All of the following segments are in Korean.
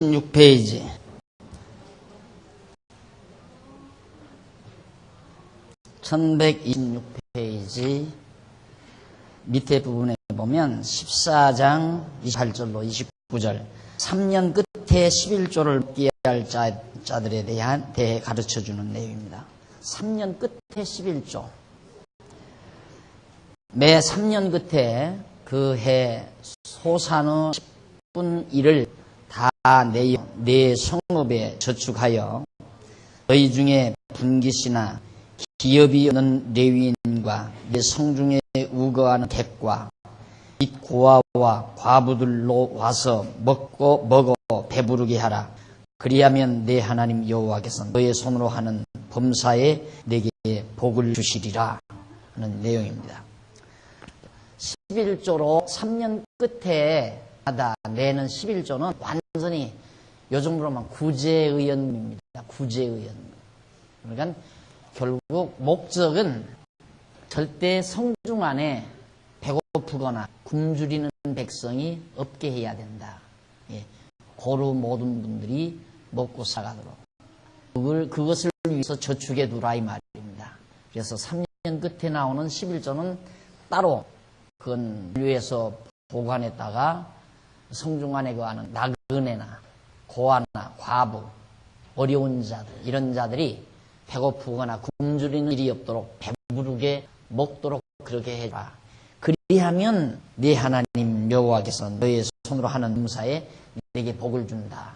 16페이지. (1126페이지) 밑에 부분에 보면 14장 28절로 29절 3년 끝에 11조를 먹게 할 자들에 대해 가르쳐주는 내용입니다. 3년 끝에 11조. 매 3년 끝에 그 해 소산의 10분 1을 다 내 성읍에 저축하여 너희 중에 분깃이나 기업이 없는 레위인과 내 성중에 우거하는 객과 및 고아와 과부들로 와서 먹어 배부르게 하라. 그리하면 내 하나님 여호와께서 너의 손으로 하는 범사에 내게 복을 주시리라 하는 내용입니다. 11조로 3년 끝에 내는 11조는 완전히 요즘으로만 구제의연입니다. 구제의연. 그러니까 결국 목적은 절대 성중 안에 배고프거나 굶주리는 백성이 없게 해야 된다. 고루 모든 분들이 먹고 살아가도록 그것을 위해서 저축해 두라 이 말입니다. 그래서 3년 끝에 나오는 11조는 따로 그건 위에서 보관했다가 성중 안에 거하는 나그네나 고아나 과부 어려운 자들 이런 자들이 배고프거나 굶주리는 일이 없도록 배부르게 먹도록 그렇게 해라. 그리하면 네 하나님 여호와께서 너의 손으로 하는 범사에 내게 복을 준다.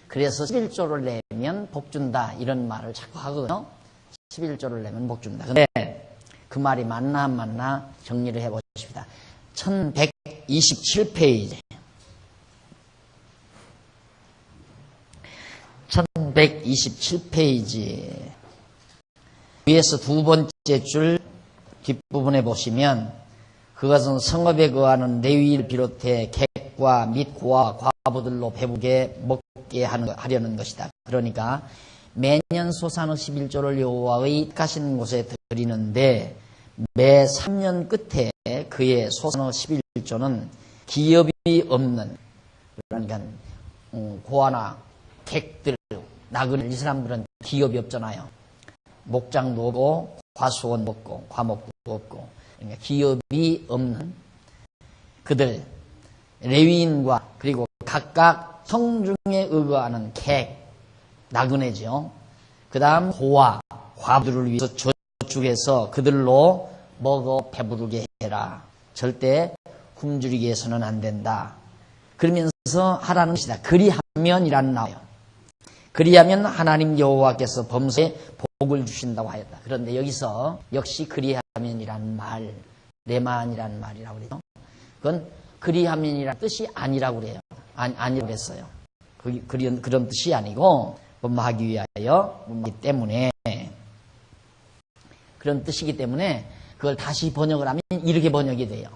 그래서 11조를 내면 복 준다 이런 말을 자꾸 하거든요. 11조를 내면 복 준다. 근데 그 말이 맞나 안 맞나 정리를 해보십시다. 1127페이지 1127페이지 위에서 두 번째 줄 뒷부분에 보시면 그것은 성읍에 거하는 레위를 비롯해 객과 및 고아 과부들로 배부게 먹게 하려는 것이다. 그러니까 매년 소산의 11조를 여호와의 택하신 곳에 드리는데 매 3년 끝에 그의 소산의 11조는 기업이 없는 그러니까 고아나 객들 나그네 이 사람들은 기업이 없잖아요. 목장도 없고 과수원도 없고 과목도 없고 그러니까 기업이 없는 그들 레위인과 그리고 각각 성중에 의거하는 객 나그네죠. 그 다음 고아 과부들을 위해서 저축해서 그들로 먹어 배부르게 해라. 절대 굶주리게 해서는 안 된다. 그러면서 하라는 것이다. 그리하면이라는 나와요. 그리하면 하나님 여호와께서 범사에 복을 주신다고 하였다. 그런데 여기서 역시 그리하면이라는 말, 레만이라는 말이라고 그래요. 그건 그리하면이라는 뜻이 아니라고 그래요. 아니라고 그랬어요. 그런 뜻이 아니고 범하기 위하여 범하기 때문에 그런 뜻이기 때문에 그걸 다시 번역을 하면 이렇게 번역이 돼요.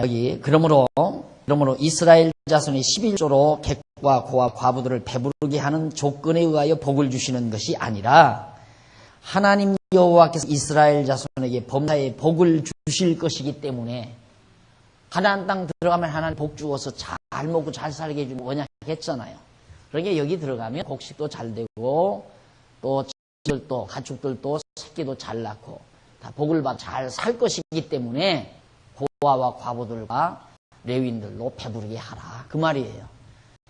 여기 그러므로 이스라엘 자손이 11조로 객과 고아 과부들을 배부르게 하는 조건에 의하여 복을 주시는 것이 아니라 하나님 여호와께서 이스라엘 자손에게 범사에 복을 주실 것이기 때문에 가나안 땅 들어가면 하나님 복 주어서 잘 먹고 잘 살게 해주면 언약했잖아요. 그러니까 여기 들어가면 곡식도 잘 되고 또 지들도 가축들도 새끼도 잘 낳고 다 복을 받아 잘 살 것이기 때문에 고아와 과부들과 레위인들로 배부르게 하라 그 말이에요.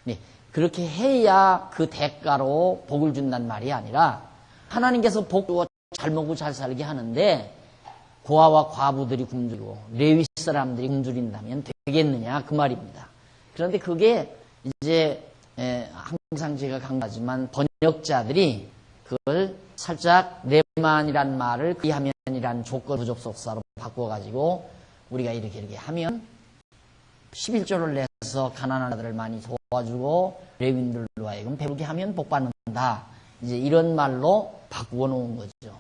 네, 그렇게 해야 그 대가로 복을 준다는 말이 아니라 하나님께서 복 주어 잘 먹고 잘 살게 하는데 고아와 과부들이 굶주리고 레위 사람들이 굶주린다면 되겠느냐 그 말입니다. 그런데 그게 이제 항상 제가 강조하지만 번역자들이 그걸 살짝 레만이란 말을 그리하면이라는 조건 부접속사로 바꿔가지고 우리가 이렇게 하면 11조를 내서 가난한 자들을 많이 도와주고 레위인들로 하여금 배부르게 하면 복받는다. 이제 이런 말로 바꾸어 놓은 거죠.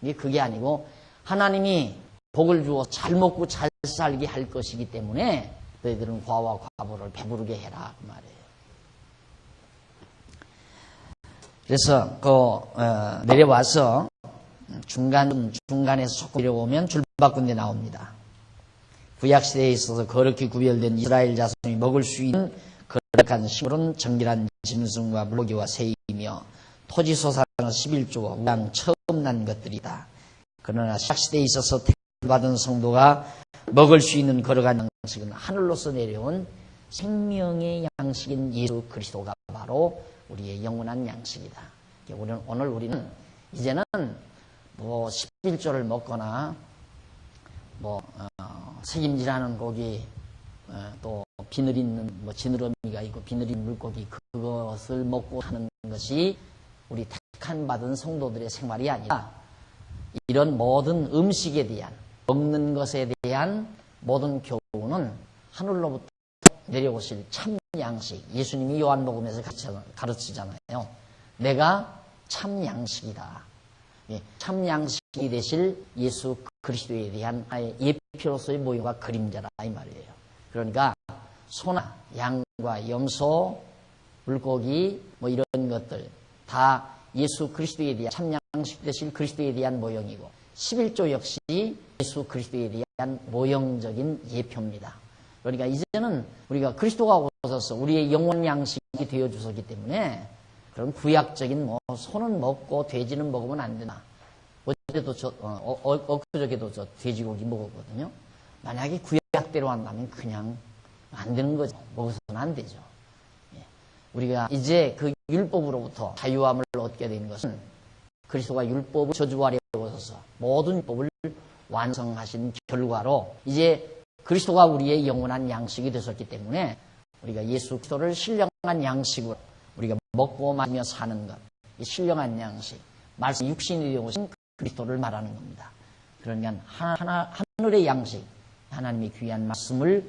이게 그게 아니고 하나님이 복을 주어 잘 먹고 잘 살게 할 것이기 때문에 너희들은 고아와 과부를 배부르게 해라 그 말이에요. 그래서 내려와서 중간에서 조금 내려오면 줄바꾼 데 나옵니다. 구약시대에 있어서 그렇게 구별된 이스라엘 자손이 먹을 수 있는 간 식물은 정결한 짐승과 물고기와 새이며 토지 소산은 11조와 우양 처음 난 것들이다. 그러나 시대에 있어서 택받은 성도가 먹을 수 있는 거룩한 양식은 하늘로서 내려온 생명의 양식인 예수 그리스도가 바로 우리의 영원한 양식이다. 오늘 우리는 이제는 11조를 먹거나 색임질하는 고기, 또 비늘 있는 지느러미가 있고 비늘 있는 물고기, 그것을 먹고 하는 것이 우리 택한 받은 성도들의 생활이 아니라 이런 모든 음식에 대한, 먹는 것에 대한 모든 교훈은 하늘로부터 내려오실 참 양식. 예수님이 요한복음에서 가르치잖아요. 내가 참 양식이다. 참 양식이 되실 예수 그리스도에 대한 예표로서의 모형과 그림자라 이 말이에요. 그러니까 소나 양과 염소, 물고기 이런 것들 다 예수 그리스도에 대한 참 양식 되실 그리스도에 대한 모형이고 11조 역시 예수 그리스도에 대한 모형적인 예표입니다. 그러니까 이제는 우리가 그리스도가 오셔서 우리의 영원 양식이 되어 주셨기 때문에 그런 구약적인 소는 먹고 돼지는 먹으면 안 된다. 어제도 엊그저께도 저 돼지고기 먹었거든요. 만약에 구약대로 한다면 그냥 안 되는 거죠. 먹어서는 안 되죠. 우리가 이제 그 율법으로부터 자유함을 얻게 된 것은 그리스도가 율법을 저주하려 오셔서 모든 율법을 완성하신 결과로 이제 그리스도가 우리의 영원한 양식이 되셨기 때문에 우리가 예수 그리스도를 신령한 양식으로 우리가 먹고 마시며 사는 것, 이 신령한 양식, 말씀 육신이 되어오신 그리스도를 말하는 겁니다. 그러니까 하늘의 양식, 하나님의 귀한 말씀을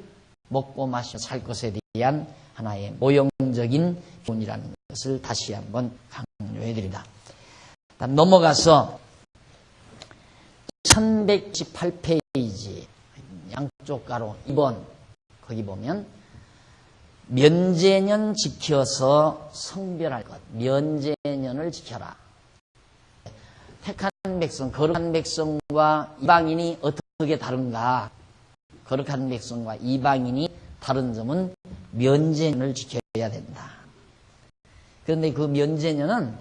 먹고 마시며 살 것에 대한 하나의 모형적인 교훈이라는 것을 다시 한번 강조해드립니다. 다음 넘어가서 1118페이지 양쪽 가로 2번 거기 보면 면제년 지켜서 성별할 것. 면제년을 지켜라. 택한 백성, 거룩한 백성과 이방인이 어떻게 다른가? 거룩한 백성과 이방인이 다른 점은 면제년을 지켜야 된다. 그런데 그 면제년은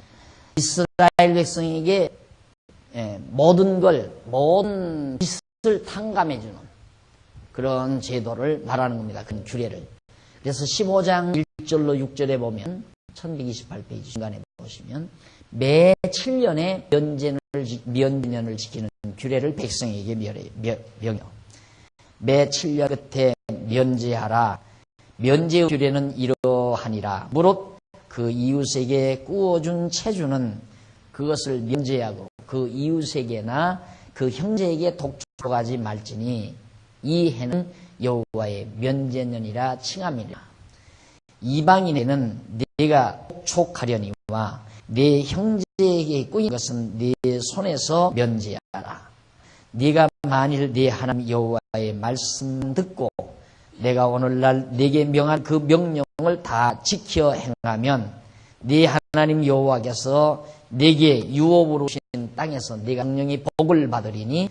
이스라엘 백성에게 모든 빚을 탕감해주는 그런 제도를 말하는 겁니다. 그 규례를. 그래서 15장 1절로 6절에 보면 1128페이지 중간에 보시면 매 7년에 면제년을 지키는 규례를 백성에게 명해요. 매 7년 끝에 면제하라. 면제 규례는 이러하니라. 무릇 그 이웃에게 구워준 채주는 그것을 면제하고 그 이웃에게나 그 형제에게 독촉하지 말지니 이 해는 여호와의 면제년이라 칭함이라. 이방인에는 네가 독촉하려니와 네 형제에게 꾸인 것은 네 손에서 면제하라. 네가 만일 네 하나님 여호와의 말씀 듣고 내가 오늘날 네게 명한 그 명령을 다 지켜 행하면 네 하나님 여호와께서 네게 유업으로 주신 땅에서 네가 영영이 복을 받으리니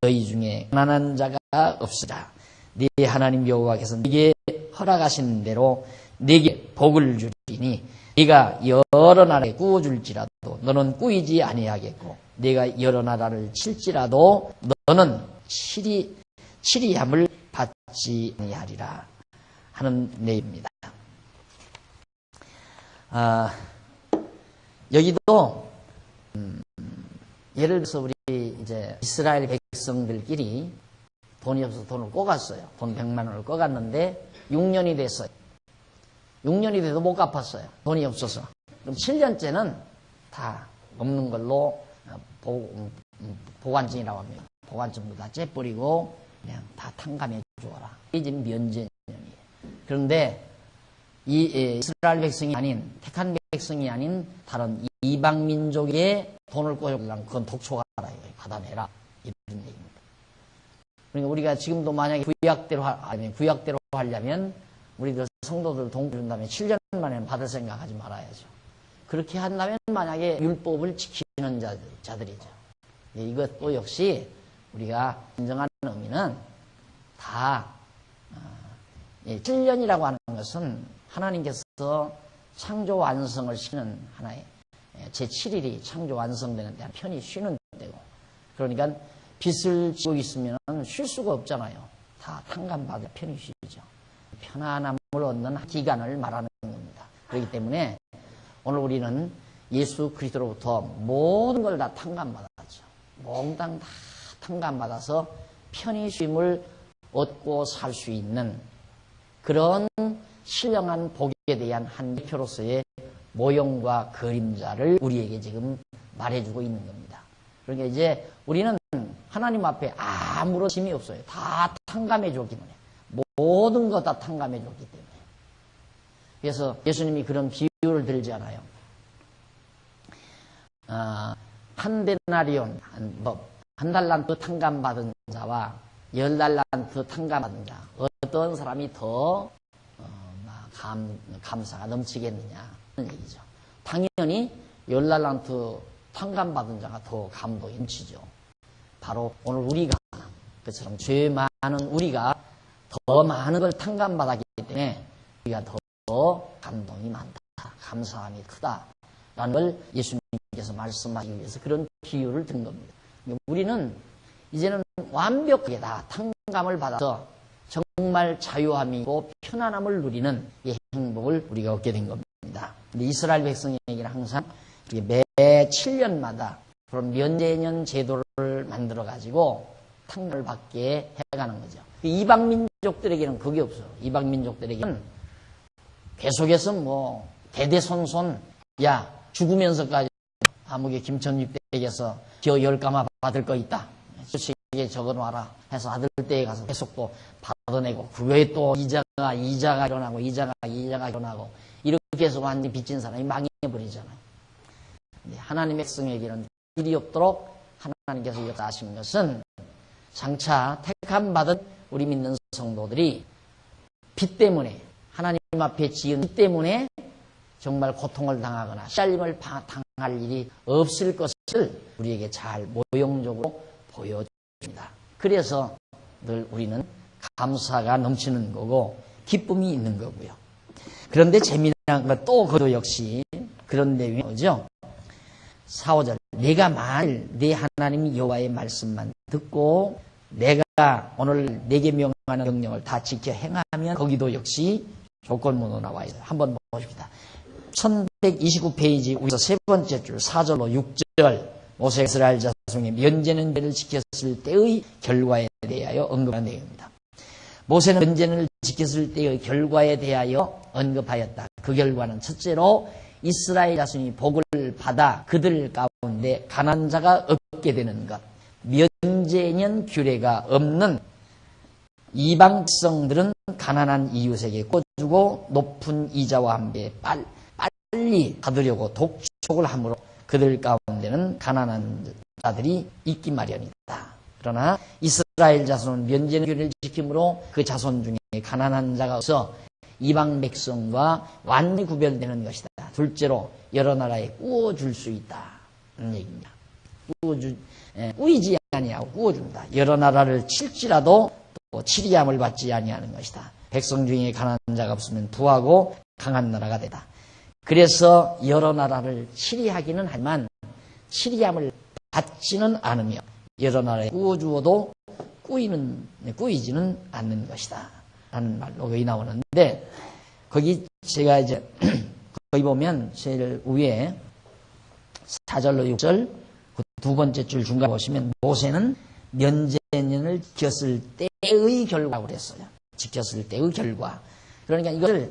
너희 중에 가난한 자가 없으리라. 네 하나님 여호와께서 네게 허락하신 대로 네게 복을 주리니 네가 여러 나라에 구워줄지라도 너는 꾸이지 아니하겠고 네가 여러 나라를 칠지라도 너는 치리함을 받지 아니하리라 하는 내용입니다. 여기도 예를 들어서 우리 이제 이스라엘 백성들끼리 돈이 없어서 돈을 꿔갔어요. 돈 100만 원을 꿔갔는데 6년이 됐어요. 6년이 돼도 못 갚았어요. 돈이 없어서. 그럼 7년째는 다 없는 걸로 보관증이라고 합니다. 보관증도 다 째버리고 그냥 다 탕감해 주어라. 이게 지금 면제년이에요. 그런데 이 이스라엘 백성이 아닌 택한 백성이 아닌 다른 이방 민족의 돈을 꿔주려면 그건 독촉하라. 받아내라. 이런 얘기입니다. 그러니까 우리가 지금도 만약에 구약대로 하려면 우리들 성도들 돈 준다면 7년 만에 받을 생각하지 말아야죠. 그렇게 한다면 만약에 율법을 지키는 자들이죠. 이것도 역시 우리가 인정하는 의미는 다 7년이라고 하는 것은 하나님께서 창조 완성을 시키는 하나의 제7일이 창조 완성되는 데 편히 쉬는 때고, 그러니까 빚을 지고 있으면 쉴 수가 없잖아요. 다 탕감받아 편히 쉬죠. 편안함을 얻는 기간을 말하는 겁니다. 그렇기 때문에 오늘 우리는 예수 그리스도로부터 모든 걸 다 탕감받았죠. 몽땅 다 탕감받아서 편히 쉼을 얻고 살 수 있는 그런 신령한 복에 대한 한 대표로서의 모형과 그림자를 우리에게 지금 말해주고 있는 겁니다. 그러니까 이제 우리는 하나님 앞에 아무런 짐이 없어요. 다 탕감해 줬기 때문에. 모든 것 다 탕감해 줬기 때문에. 그래서 예수님이 그런 비유를 들잖아요. 한 데나리온, 한 달란트 탕감받은 자와 10달란트 탕감받은 자, 어떤 사람이 더 감사가 넘치겠느냐 하는 얘기죠. 당연히 10달란트 탕감받은 자가 더 감동이 넘치죠. 바로 오늘 우리가 그처럼 죄 많은 우리가 더 많은 걸 탕감받았기 때문에 우리가 더 감동이 많다, 감사함이 크다라는 걸 예수님께서 말씀하시기 위해서 그런 비유를 든 겁니다. 우리는 이제는 완벽하게 다 탕감을 받아서 정말 자유함이고 편안함을 누리는 이 행복을 우리가 얻게 된 겁니다. 근데 이스라엘 백성에게는 항상 매 7년마다 그런 면제년 제도를 만들어 가지고 탕감을 받게 해가는 거죠. 이방 민족들에게는 그게 없어요. 이방 민족들에게는 계속해서 뭐 대대손손 야 죽으면서까지 아무개 김천립대에게서 저 10가마 받을 거 있다. 수식에 적어놔라 해서 아들 때에 가서 계속 또 받아내고 그거에 또 이자가 일어나고 이자가 일어나고 이렇게 해서 완전히 빚진 사람이 망해버리잖아요. 하나님의 백성에게는 일이 없도록 하나님께서 역사하신 것은 장차 택함받은 우리 믿는 성도들이 빚 때문에 하나님 앞에 지은 빚 때문에 정말 고통을 당하거나 시달림을 당할 일이 없을 것을 우리에게 잘 모형적으로 보여줍니다. 그래서 늘 우리는 감사가 넘치는 거고 기쁨이 있는 거고요. 그런데 재미난 건 또 그도 역시 그런 내용이 오죠. 4, 5절 내가 만일 내 하나님 여호와의 말씀만 듣고 내가 오늘 내게 명하는 명령을 다 지켜 행하면 거기도 역시 조건문으로 나와 있어요. 한번 보십시다. 1129페이지 위에서 세 번째 줄 4절로 6절 모세가 이스라엘 자손의 면제는 죄를 지켰을 때의 결과에 대하여 언급한 내용입니다. 모세는 면제를 지켰을 때의 결과에 대하여 언급하였다. 그 결과는 첫째로 이스라엘 자손이 복을 받아 그들 가운데 가난한 자가 없게 되는 것. 면제년 규례가 없는 이방 백성들은 가난한 이웃에게 꿔주고 높은 이자와 함께 빨리 받으려고 독촉을 함으로 그들 가운데는 가난한 자들이 있기 마련이다. 그러나 이스라엘 자손은 면제년 규례를 지킴으로 그 자손 중에 가난한 자가 없어 이방 백성과 완전히 구별되는 것이다. 둘째로 여러 나라에 꾸어줄 수 있다는 얘기입니다. 꾸이지 아니하고 꾸어준다. 여러 나라를 칠지라도 또 치리함을 받지 아니하는 것이다. 백성 중에 가난한 자가 없으면 부하고 강한 나라가 되다. 그래서 여러 나라를 치리하기는 하지만 치리함을 받지는 않으며 여러 나라에 꾸어주어도 꾸이지는 않는 것이다. 라는 말로 거기 나오는데 거기 제가 이제 거기 보면 제일 위에 4절로 6절 그 두 번째 줄 중간 보시면 모세는 면제년을 지켰을 때의 결과라고 그랬어요. 지켰을 때의 결과. 그러니까 이걸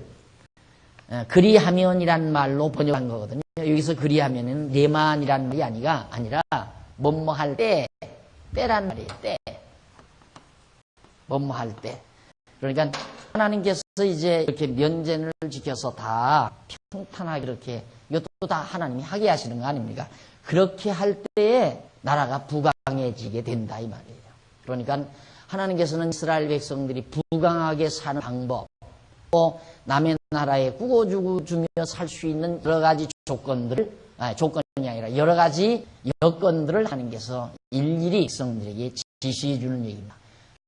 그리하면이란 말로 번역한 거거든요. 여기서 그리하면은 내만이란 말이 아니라 뭐뭐할 때란 말이에요. 때. 뭐뭐할 때. 그러니까 하나님께서 이제 이렇게 면제를 지켜서 다 평탄하게 이렇게 이것도 다 하나님이 하게 하시는 거 아닙니까? 그렇게 할 때에 나라가 부강해지게 된다 이 말이에요. 그러니까 하나님께서는 이스라엘 백성들이 부강하게 사는 방법, 또 남의 나라에 꾸어주고 주며 살 수 있는 여러 가지 조건이 아니라 여러 가지 여건들을 하나님께서 일일이 백성들에게 지시해 주는 얘기입니다.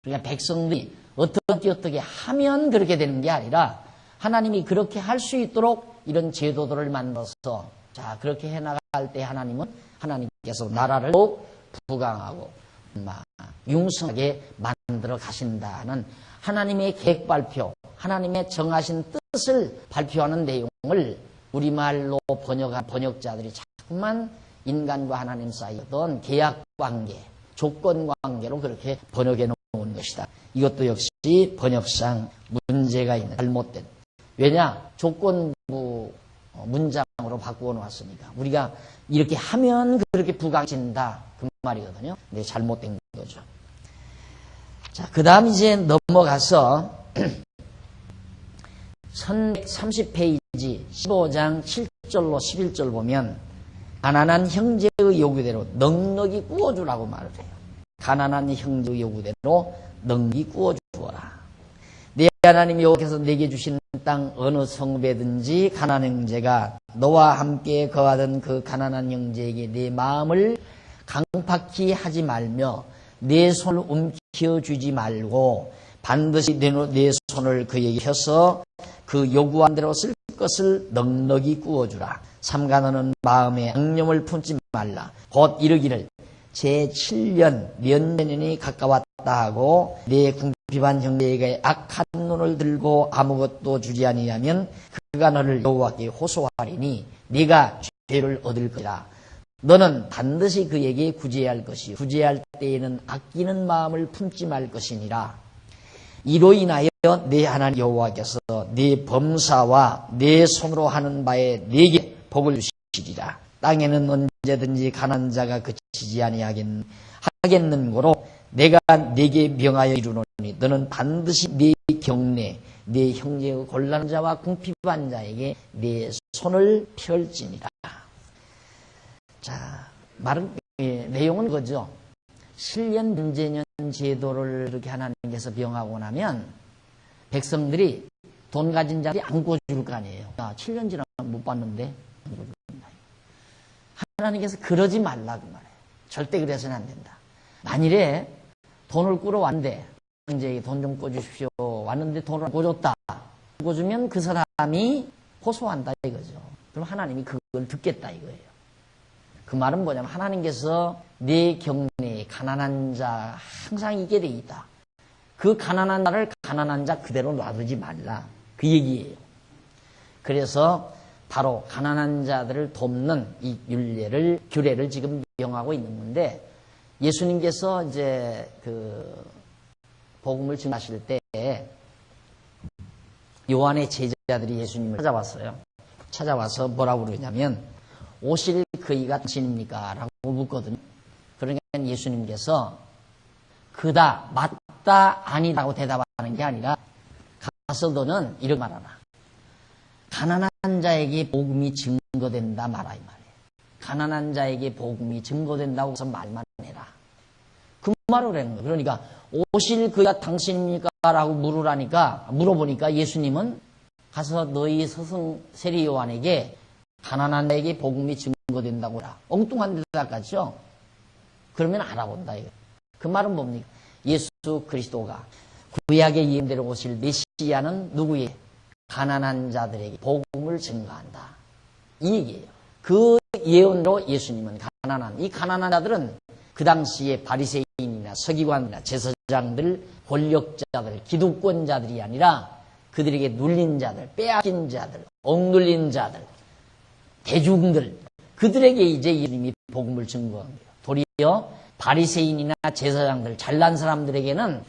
그러니까 백성들이 어떻게 하면 그렇게 되는 게 아니라 하나님이 그렇게 할 수 있도록 이런 제도들을 만들어서 자 그렇게 해나갈 때 하나님께서 나라를 더욱 부강하고 융성하게 만들어 가신다는 하나님의 계획 발표, 하나님의 정하신 뜻을 발표하는 내용을 우리말로 번역한 번역자들이 자꾸만 인간과 하나님 사이 어떤 계약관계, 조건관계로 그렇게 번역해 놓은 것이다. 이것도 역시 번역상 문제가 있는, 잘못된. 왜냐? 조건부 문장으로 바꾸어 놓았으니까. 우리가 이렇게 하면 그렇게 부강해진다. 그 말이거든요. 근데 잘못된 거죠. 자, 그 다음 이제 넘어가서 1130페이지 15장 7절로 11절 보면 가난한 형제의 요구대로 넉넉히 구워주라고 말을 해요. 가난한 형제의 요구대로 넉넉히 구워주어라. 내 하나님 여호와께서 내게 주시는 땅 어느 성배든지 가난한 형제가 너와 함께 거하던 그 가난한 형제에게 내 마음을 강팍히 하지 말며 내 손을 움켜쥐지 말고 반드시 내 손을 그에게 펴서 그 요구한 대로 쓸 것을 넉넉히 구워주라. 삼가 너는 마음에 악념을 품지 말라. 곧 이르기를 제7년 면년이 가까웠다 하고 내 궁핍한 형제에게 악한 눈을 들고 아무것도 주지 아니하면 그가 너를 여호와께 호소하리니 네가 죄를 얻을 것이라. 너는 반드시 그에게 구제할 것이요 구제할 때에는 아끼는 마음을 품지 말 것이니라. 이로 인하여 내 하나님 여호와께서 네 범사와 네 손으로 하는 바에 네게 복을 주시리라. 땅에는 언제든지 가난한 자가 그치지 아니하겠는고로 내가 네게 명하여 이루노니 너는 반드시 네 경내 네 형제의 곤란한 자와 궁핍한 자에게 네 손을 펼지니라. 자, 내용은 그거죠. 7년 문제년 제도를 이렇게 하나님께서 명하고 나면 백성들이 돈 가진 자들이 안 구워줄 거 아니에요. 7년 지나면 못 받는데 하나님께서 그러지 말라고 말해요. 절대 그래서는 안 된다. 만일에 돈을 꾸러 왔는데 이제 돈 좀 꿔주십시오 왔는데 돈을 안 꿔줬다. 꿔주면 그 사람이 호소한다 이거죠. 그럼 하나님이 그걸 듣겠다 이거예요. 그 말은 뭐냐면 하나님께서 네 경내에 가난한 자 항상 있게 돼 있다. 그 가난한 자를 가난한 자 그대로 놔두지 말라. 그 얘기예요. 그래서 바로 가난한 자들을 돕는 이 규례를 지금 명하고 있는 건데 예수님께서 이제 그 복음을 증하실 때 요한의 제자들이 예수님을 찾아왔어요. 찾아와서 뭐라고 그러냐면 오실 그이가 당신입니까? 라고 묻거든요. 그러니까 예수님께서 그다, 맞다, 아니라고 대답하는 게 아니라 가서 너는 이렇게 말하라. 가난한 자에게 복음이 증거된다 말아 이 말이에요. 가난한 자에게 복음이 증거된다고 해서 말만 해라. 그 말을 하는 거예요. 그러니까 오실 그이가 당신입니까? 라고 물어보니까 예수님은 가서 너희 스승 세리 요한에게 가난한 자에게 복음이 증거된다고 해라. 엉뚱한 대답 같죠? 그러면 알아본다 이거. 그 말은 뭡니까? 예수 그리스도가 구약의 예언대로 오실 메시아는 누구의? 가난한 자들에게 복음을 증거한다. 이 얘기예요. 그 예언으로 예수님은 이 가난한 자들은 그 당시에 바리새인이나 서기관이나 제사장들, 권력자들, 기득권자들이 아니라 그들에게 눌린 자들, 빼앗긴 자들, 억눌린 자들, 대중들, 그들에게 이제 예수님이 복음을 증거한 거예요. 도리어 바리새인이나 제사장들, 잘난 사람들에게는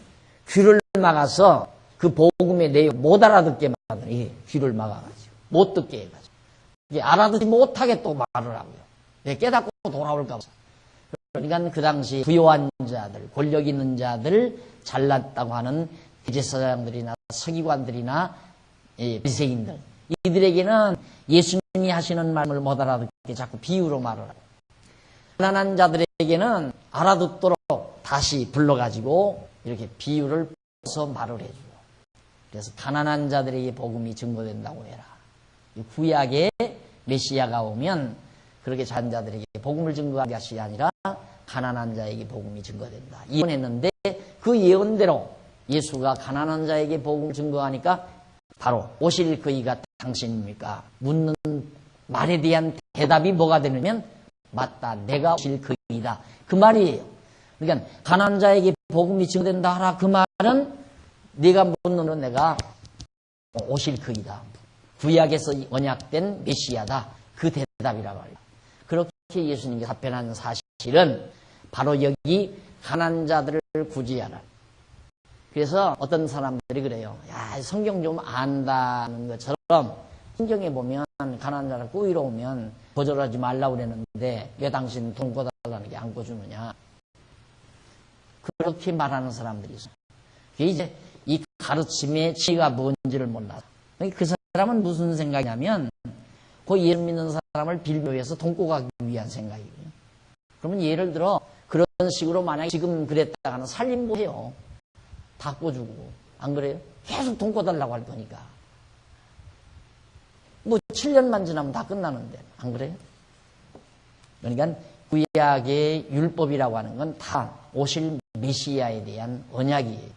귀를 막아서 그 복음의 내용 못 알아듣게 만드는 귀를 막아가지고 못 듣게 해가지고 이게 알아듣지 못하게 또 말을 하고요. 깨닫고 돌아올까 봐. 그러니까 그 당시 부요한 자들, 권력 있는 자들, 잘났다고 하는 제사장들이나 서기관들이나 바리새인들, 이들에게는 예수님이 하시는 말을 못 알아듣게 자꾸 비유로 말을 하고, 가난한 자들에게는 알아듣도록 다시 불러가지고 이렇게 비유를 써서 말을 해줘요. 그래서 가난한 자들에게 복음이 증거된다고 해라. 구약의 메시아가 오면 그렇게 잔 자들에게 복음을 증거한 것이 아니라 가난한 자에게 복음이 증거된다. 예언했는데 그 예언대로 예수가 가난한 자에게 복음을 증거하니까 바로 오실 그이가 당신입니까? 묻는 말에 대한 대답이 뭐가 되냐면 맞다, 내가 오실 그이다, 그 말이에요. 그러니까 가난한 자에게 복음이 증거된다 하라, 그 말은 네가 묻는 건 내가 오실 그이다, 구약에서 언약된 메시아다, 그 대답이라고 해요. 그렇게 예수님께 답변한 사실은 바로 여기 가난한 자들을 구제하라. 그래서 어떤 사람들이 그래요. 야, 성경 좀 안다는 것처럼 성경에 보면 가난한 자를 꾸이러 오면 거절하지 말라고 그랬는데 왜 당신 돈 꿔달라는 게 안 꿔주느냐. 그렇게 말하는 사람들이 있어요. 그게 이제 이 가르침의 지가 뭔지를 몰라서. 그 사람은 무슨 생각이냐면 그 예수 믿는 사람을 빌려해서 돈 꿔가기 위한 생각이거든요. 그러면 예를 들어 그런 식으로 만약에 지금 그랬다가는 살림도 해요. 다 꿔주고. 안 그래요? 계속 돈 꿔달라고 할 거니까. 뭐 7년만 지나면 다 끝나는데. 안 그래요? 그러니까 구약의 율법이라고 하는 건 다 오실 메시아에 대한 언약이에요.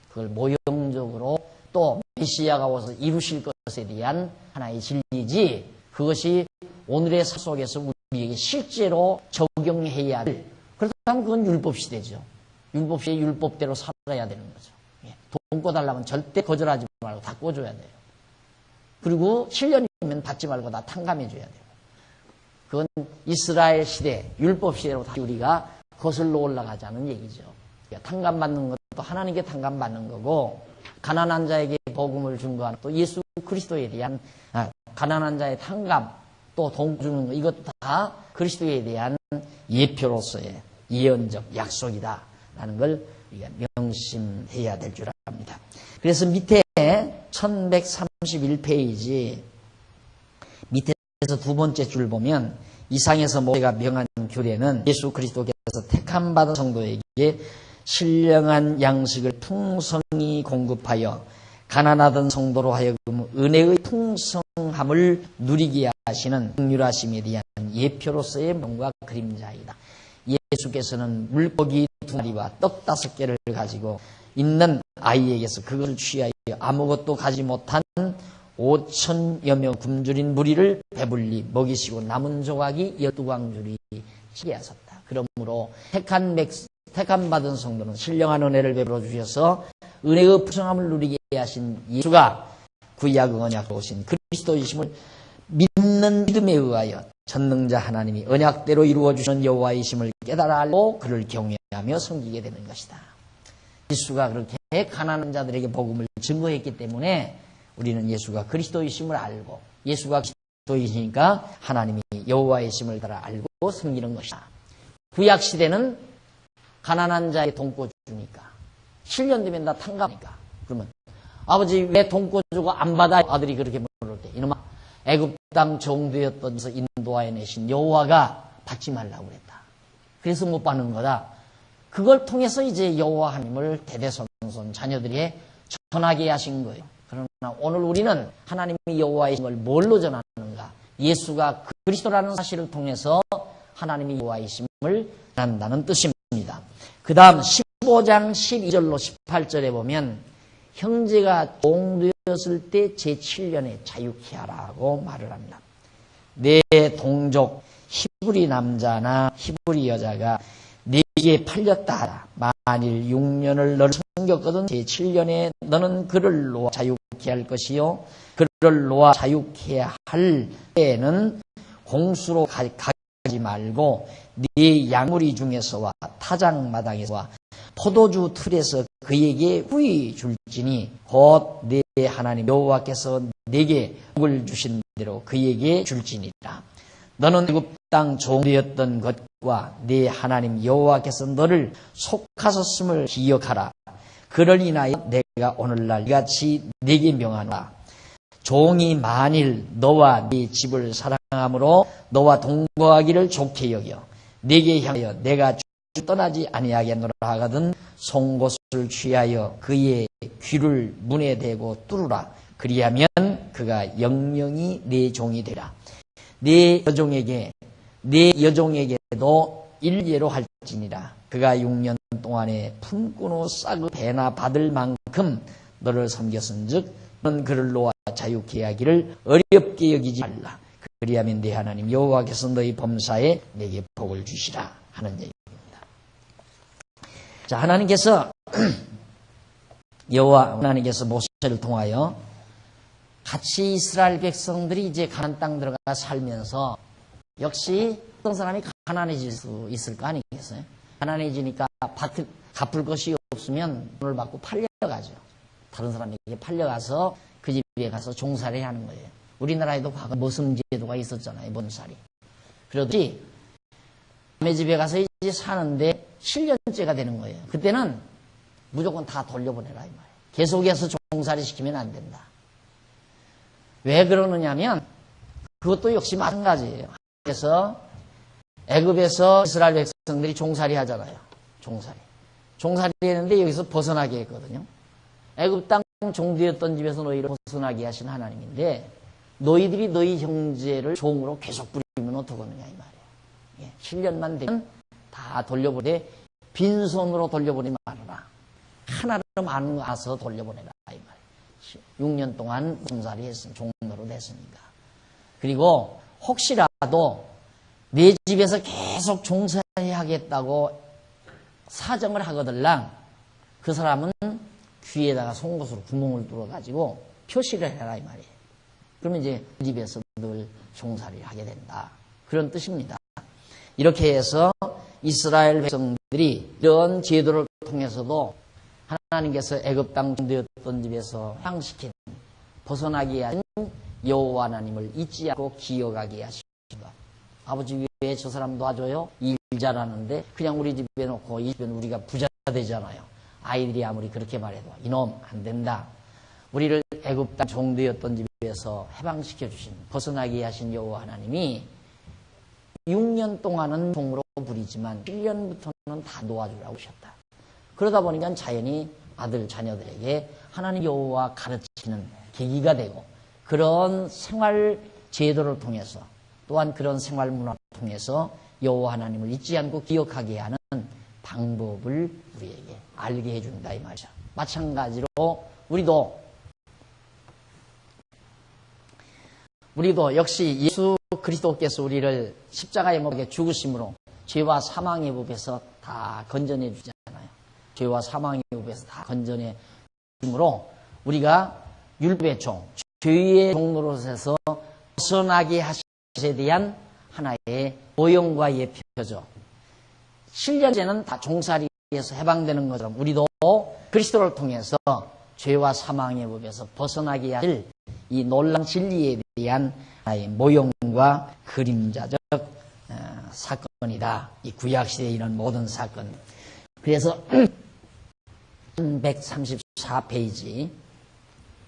그걸 모형적으로 또 메시아가 와서 이루실 것에 대한 하나의 진리지, 그것이 오늘의 삶 속에서 우리에게 실제로 적용해야 될, 그렇다면 그건 율법 시대죠. 율법 시대 율법대로 살아야 되는 거죠. 돈 꿔달라면 절대 거절하지 말고 다 꿔줘야 돼요. 그리고 7년이면 받지 말고 다 탕감해줘야 돼요. 그건 이스라엘 시대, 율법 시대로 다시 우리가 거슬러 올라가자는 얘기죠. 탕감받는 것도 하나님께 탕감받는 거고, 가난한 자에게 복음을 증거하는 또 예수 그리스도에 대한 가난한 자의 탕감, 또 돈 주는 거, 이것도 다 그리스도에 대한 예표로서의 예언적 약속이다라는 걸 우리가 명심해야 될 줄 압니다. 그래서 밑에 1131페이지 밑에서 두 번째 줄 보면, 이상에서 모세가 명한 규례는 예수 그리스도께서 택함받은 성도에게 신령한 양식을 풍성히 공급하여 가난하던 성도로 하여금 은혜의 풍성함을 누리게 하시는 긍휼하심에 대한 예표로서의 몸과 그림자이다. 예수께서는 물고기 2마리와 떡 5개를 가지고 있는 아이에게서 그것을 취하여 아무것도 가지 못한 5,000여 명 굶주린 무리를 배불리 먹이시고 남은 조각이 12광줄이 치게 하셨다. 그러므로 택함 받은 성도는 신령한 은혜를 베풀어 주셔서 은혜의 풍성함을 누리게 하신 예수가 구약 언약으로 오신 그리스도이심을 믿는 믿음에 의하여 전능자 하나님이 언약대로 이루어 주시는 여호와이심을 깨달아 알고 그를 경외하며 섬기게 되는 것이다. 예수가 그렇게 가난한 자들에게 복음을 증거했기 때문에 우리는 예수가 그리스도이심을 알고, 예수가 그리스도이시니까 하나님이 여호와이심을 따라 알고 섬기는 것이다. 구약 시대는 가난한 자에게 돈 꿔주니까 7년 되면 다 탕감하니까, 그러면 아버지 왜 돈 꿔주고 안 받아? 아들이 그렇게 물을 때, 이놈아, 애굽 땅 종되었던 데서 인도하여 내신 여호와가 받지 말라고 그랬다. 그래서 못 받는 거다. 그걸 통해서 이제 여호와 하나님을 대대손손 자녀들이 전하게 하신 거예요. 그러나 오늘 우리는 하나님이 여호와이신 걸 뭘로 전하는가? 예수가 그리스도라는 사실을 통해서 하나님이 여호와이심을 전한다는 뜻입니다. 그 다음 15장 12절로 18절에 보면 형제가 종되었을 때 제7년에 자유케 하라고 말을 합니다. 내 동족 히브리 남자나 히브리 여자가 네게 팔렸다 하라. 만일 6년을 너를 섬겼거든 제7년에 너는 그를 놓아 자유케 할 것이요, 그를 놓아 자유케 할 때에는 공수로 가지 말고 네 양무리 중에서와 타작마당에서와 포도주 틀에서 그에게 후히 줄지니 곧 네 하나님 여호와께서 네게 복을 주신 대로 그에게 줄지니라. 너는 애굽 땅 종되었던 것과 네 하나님 여호와께서 너를 속하셨음을 기억하라. 그를 인하여 내가 오늘날 이같이 네게 명하노라. 종이 만일 너와 네 집을 사랑함으로 너와 동거하기를 좋게 여겨 네게 향하여 내가 떠나지 아니하겠노라 하거든 송곳을 취하여 그의 귀를 문에 대고 뚫으라. 그리하면 그가 영영이 네 종이 되라. 네 여종에게도 일례로 할지니라. 그가 6년 동안에 품꾼의 싹의 배나 받을 만큼 너를 섬겼은즉 너는 그를 놓아 자유케 하기를 어렵게 여기지 말라. 그리하면 네 하나님 여호와께서 너희 범사에 내게 복을 주시라 하는 얘기입니다. 자, 하나님께서 여호와 하나님께서 모세를 통하여 같이 이스라엘 백성들이 이제 가나안 땅 들어가 살면서 역시 어떤 사람이 가난해질 수 있을 거 아니겠어요? 가난해지니까 갚을 것이 없으면 돈을 받고 팔려가죠. 다른 사람에게 팔려가서 그 집에 가서 종살이 하는 거예요. 우리나라에도 과거 모성제도가 있었잖아요. 본살이. 그러듯이 남의 집에 가서 이제 사는데 7년째가 되는 거예요. 그때는 무조건 다 돌려보내라 이 말이에요. 계속해서 종살이 시키면 안 된다. 왜 그러느냐면 그것도 역시 마찬가지예요. 그래서 애굽에서 이스라엘 백성들이 종살이 하잖아요. 종살이 했는데 여기서 벗어나게 했거든요. 애굽 땅 종되었던 집에서 너희를 벗어나게 하신 하나님인데 너희들이 너희 형제를 종으로 계속 부리면 어떡하느냐 이 말이에요. 7년만 되면 다 돌려보내 빈손으로 돌려보내지 말아라. 하나를 많은 거 와서 돌려보내라 이 말이에요. 6년 동안 종살이 했으니 종로로 됐으니까. 그리고 혹시라도 내 집에서 계속 종살이 하겠다고 사정을 하거들랑 그 사람은 귀에다가 송곳으로 구멍을 뚫어가지고 표시를 해라 이 말이에요. 그러면 이제 그 집에서 늘 종살이를 하게 된다. 그런 뜻입니다. 이렇게 해서 이스라엘 백성들이 이런 제도를 통해서도 하나님께서 애굽 땅 되었던 집에서 향시킨 벗어나게 하신 여호와 하나님을 잊지 않고 기억하게 하신 것. 아버지 왜 저 사람 도와줘요? 일 잘하는데 그냥 우리 집에 놓고 이 집은 우리가 부자 되잖아요. 아이들이 아무리 그렇게 말해도 이놈 안 된다. 우리를 애굽 땅 종되었던 집에서 해방시켜 주신 벗어나게 하신 여호와 하나님이 6년 동안은 종으로 부리지만 1년부터는 다 놓아주라고 하셨다. 그러다 보니까 자연히 아들 자녀들에게 하나님 여호와 가르치는 계기가 되고 그런 생활 제도를 통해서 또한 그런 생활 문화를 통해서 여호와 하나님을 잊지 않고 기억하게 하는 방법을 우리에게 알게 해준다 이 말이죠. 마찬가지로 우리도 역시 예수 그리스도께서 우리를 십자가에 못 박혀 죽으심으로 죄와 사망의 법에서 다 건져내 주잖아요. 죄와 사망의 법에서 다 건져내 주심으로 우리가 율법의 종, 죄의 종로로서 벗어나게 하심에 대한 하나의 모형과 예표죠. 7년째는 다 종살이에서 해방되는 것처럼 우리도 그리스도를 통해서 죄와 사망의 법에서 벗어나게 하실 이 놀라운 진리에 대한 하나의 모형과 그림자적 사건이다. 이 구약시대에 이런 모든 사건. 그래서 1134페이지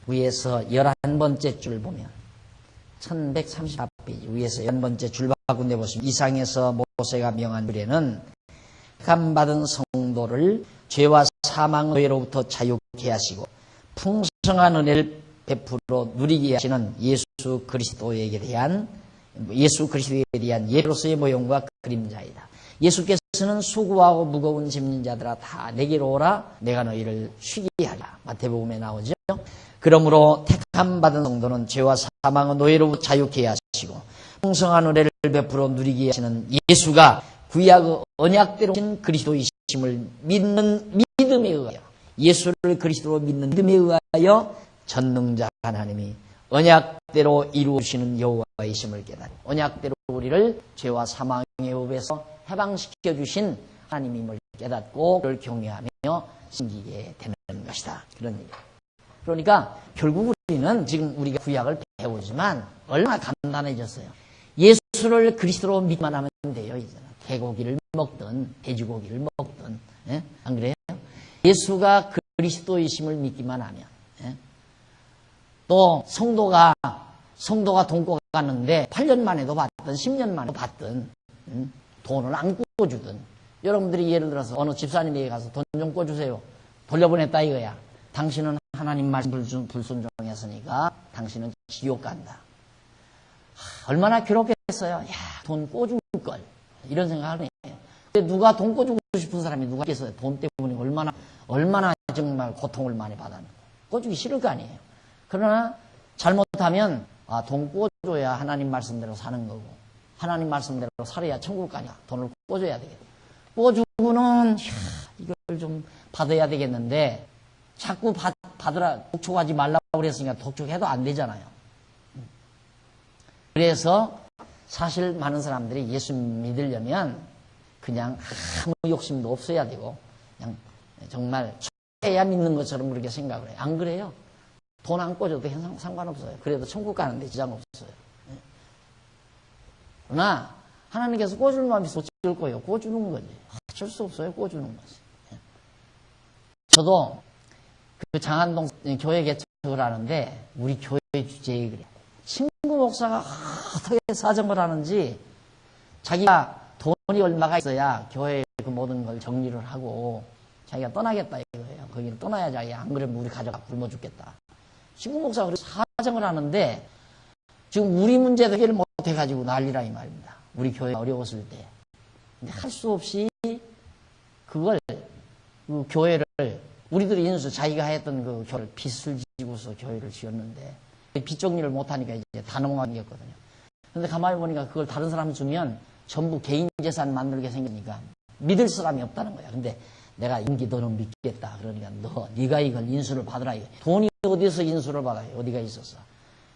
위에서 11번째 줄 보면 1134페이지 위에서 11번째 줄 바꾼데 보시면 이상에서 모세가 명한 글에는 감받은 성도를 죄와 사망의로부터 자유케 하시고 풍성한 은혜를 베풀어 누리게 하시는 예수 그리스도에 대한 예로서의 모형과 그림자이다. 예수께서는 수고하고 무거운 짐진 자들아 다 내게로 오라 내가 너희를 쉬게 하리라. 마태복음에 나오죠. 그러므로 택함 받은 성도는 죄와 사망의 노예로부터 자유케 하시고 풍성한 은혜를 베풀어 누리게 하시는 예수가 구약의 언약대로 신 그리스도이심을 믿는 믿음에 의하여 예수를 그리스도로 믿는 믿음에 의하여 전능자 하나님이 언약대로 이루시는 여호와이심을 깨닫고 언약대로 우리를 죄와 사망의 법에서 해방시켜 주신 하나님임을 깨닫고 그를 경외하며 섬기게 되는 것이다. 그런 얘기예요. 그러니까 결국 우리는 지금 우리가 구약을 배우지만 얼마나 간단해졌어요. 예수를 그리스도로 믿기만 하면 돼요. 이제는 개고기를 먹든 돼지고기를 먹든 안 그래요? 예수가 그리스도이심을 믿기만 하면 또 성도가 돈고 갔는데 8년 만에도 받든 10년 만에도 받든 돈을 안 꿔주든 여러분들이 예를 들어서 어느 집사님에게 가서 돈 좀 꿔주세요. 돌려보냈다 이거야. 당신은 하나님 말씀 불순종했으니까 당신은 지옥 간다. 얼마나 괴롭겠어요. 야, 돈 꿔줄 걸. 이런 생각을 해요. 근데 누가 돈 꿔주고 싶은 사람이 누가 있겠어요. 돈 때문에 얼마나 정말 고통을 많이 받았는데 꿔주기 싫을 거 아니에요. 그러나 잘못하면 돈 꿔줘야 하나님 말씀대로 사는 거고 하나님 말씀대로 살아야 천국 가냐. 돈을 꿔줘야 되겠다. 꿔주고는 이걸 좀 받아야 되겠는데 자꾸 받으라 독촉하지 말라고 그랬으니까 독촉해도 안 되잖아요. 그래서 사실 많은 사람들이 예수 믿으려면 그냥 아무 욕심도 없어야 되고 그냥 정말 해야 믿는 것처럼 그렇게 생각을 해요. 안 그래요? 돈 안 꿔줘도 상관없어요. 그래도 천국 가는데 지장 없어요. 그러나 하나님께서 꿔줄 마음이 있으면 어쩔 거예요. 꿔주는 거지. 어쩔 수 없어요. 꿔주는 거지. 저도 그 장안동 교회 개척을 하는데 우리 교회 주제에 그래요. 친구 목사가 어떻게 사정을 하는지 자기가 돈이 얼마가 있어야 교회에 그 모든 걸 정리를 하고 자기가 떠나겠다 이거예요. 거기를 떠나야 자기가 안 그러면 우리 가족아 굶어 죽겠다. 친구 목사가 그렇게 사정을 하는데 지금 우리 문제도 해결 못해가지고 난리라 이 말입니다. 우리 교회가 어려웠을 때. 근데 할 수 없이 그걸 그 교회를 우리들이 인수 자기가 했던 그 교회를 빚을 지고서 교회를 지었는데 빚 정리를 못하니까 이제 다 넘어가겠거든요. 근데 가만히 보니까 그걸 다른 사람 주면 전부 개인 재산 만들게 생기니까 믿을 사람이 없다는 거야. 근데 내가 인기 너는 믿겠다. 그러니까 네가 이걸 인수를 받으라. 돈이 어디서 인수를 받아요? 어디가 있었어?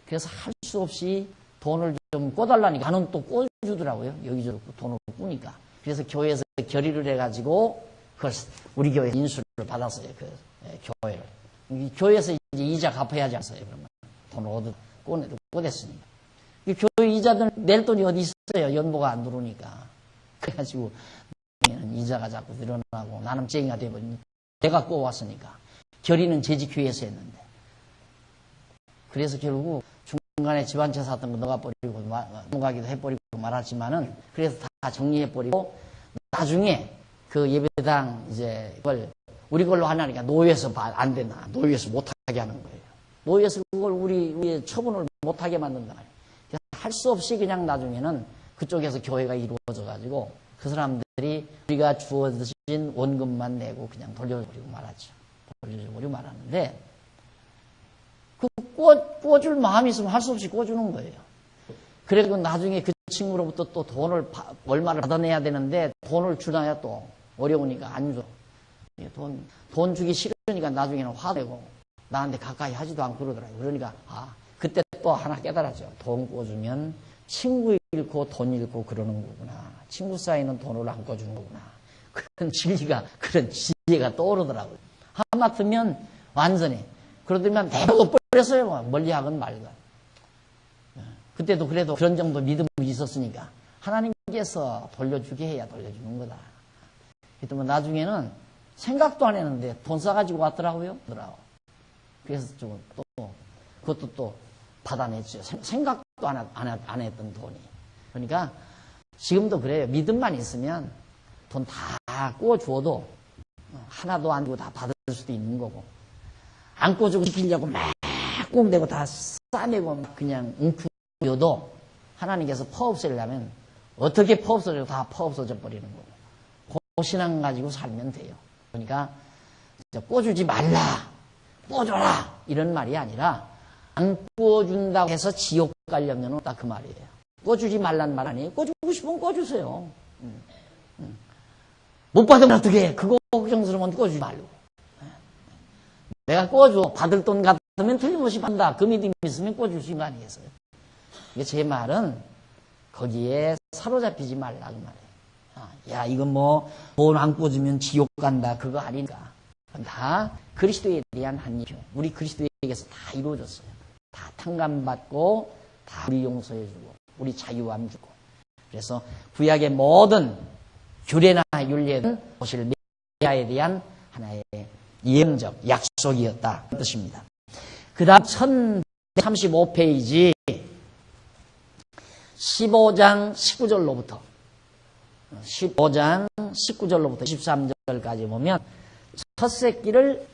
그래서 할 수 없이 돈을 좀 꿔달라니까 나는 또 꿔주더라고요. 여기저기 돈을 꾸니까. 그래서 교회에서 결의를 해가지고 그걸 우리 교회 인수를 받았어요. 그 교회를. 교회에서 이제 이자 갚아야지 않았어요. 그러면 돈을 꿔댔으니까. 교회 이자들 낼 돈이 어디 있어요? 연보가 안 들어오니까. 그래가지고 이자가 자꾸 늘어나고 나는 쟁이가 되버리니 내가 꿔왔으니까. 결의는 재직회에서 했는데. 그래서 결국 중간에 집 한 채 샀던 거 너가 버리고 넘어가기도 해버리고 말았지만은 그래서 다 정리해버리고 나중에 그 예배당 이제 그걸 우리 걸로 하나니까 노예에서 안 되나 노예에서 못하게 하는 거예요. 노예에서 그걸 우리의 처분을 못하게 만든다 말이에요. 할 수 없이 그냥 나중에는 그쪽에서 교회가 이루어져 가지고 그 사람들이 우리가 주어진 원금만 내고 그냥 돌려버리고 말았죠. 돌려버리고 말았는데 그 꿔줄 마음이 있으면 할 수 없이 꿔주는 거예요. 그래서 나중에 그 친구로부터 또 돈을 얼마를 받아내야 되는데 돈을 주나야 또 어려우니까 안 줘. 돈 주기 싫으니까 나중에는 화내고 나한테 가까이 하지도 않고 그러더라고요. 그러니까 그때 또 하나 깨달았죠. 돈 꿔주면 친구 잃고 돈 잃고 그러는 거구나. 친구 사이는 돈을 안 꿔주는 거구나. 그런 진리가 그런 지혜가 떠오르더라고요. 하마터면 완전히 그러더니만 내가 버렸어요. 멀리하건 말건. 그때도 그래도 그런 정도 믿음이 있었으니까 하나님께서 돌려주게 해야 돌려주는 거다. 그랬더니 나중에는 생각도 안 했는데 돈 싸가지고 왔더라고요. 그래서 그것도 또 받아냈죠. 생각도 안 했던 돈이. 그러니까 지금도 그래요. 믿음만 있으면 돈 다 꿔주어도 하나도 안 주고 다 받을 수도 있는 거고 안 꿔주고 지키려고 막 꽁대고 다 싸내고 그냥 웅크려도 하나님께서 퍼없애려면 어떻게 퍼없어져도 다 퍼없어져 버리는 거고 그 신앙 가지고 살면 돼요. 그러니까 꿔주지 말라 꿔줘라 이런 말이 아니라 안 꿔준다고 해서 지옥 가려면 딱 그 말이에요. 꿔주지 말란 말 아니에요. 꿔주고 싶으면 꿔주세요. 못 받으면 어떻게 해? 그거 걱정스러우면 꿔주지 말고. 내가 꿔줘. 받을 돈 같으면 틀림없이 받는다. 그 믿음이 있으면 꿔줄 수 있는 거 아니겠어요? 제 말은 거기에 사로잡히지 말라 그 말이에요. 야 이건 뭐 돈 안 꿔주면 지옥 간다. 그거 아니니까. 다 그리스도에 대한 한입. 우리 그리스도에게서 다 이루어졌어요. 다 탕감받고 다 우리 용서해주고 우리 자유함 주고. 그래서 구약의 모든 규례나 율례는 오실 메시아에 대한 하나의 예언적 약속이었다 그 뜻입니다. 그 다음 1035페이지 15장 19절로부터 15장 19절로부터 23절까지 보면 첫 새끼를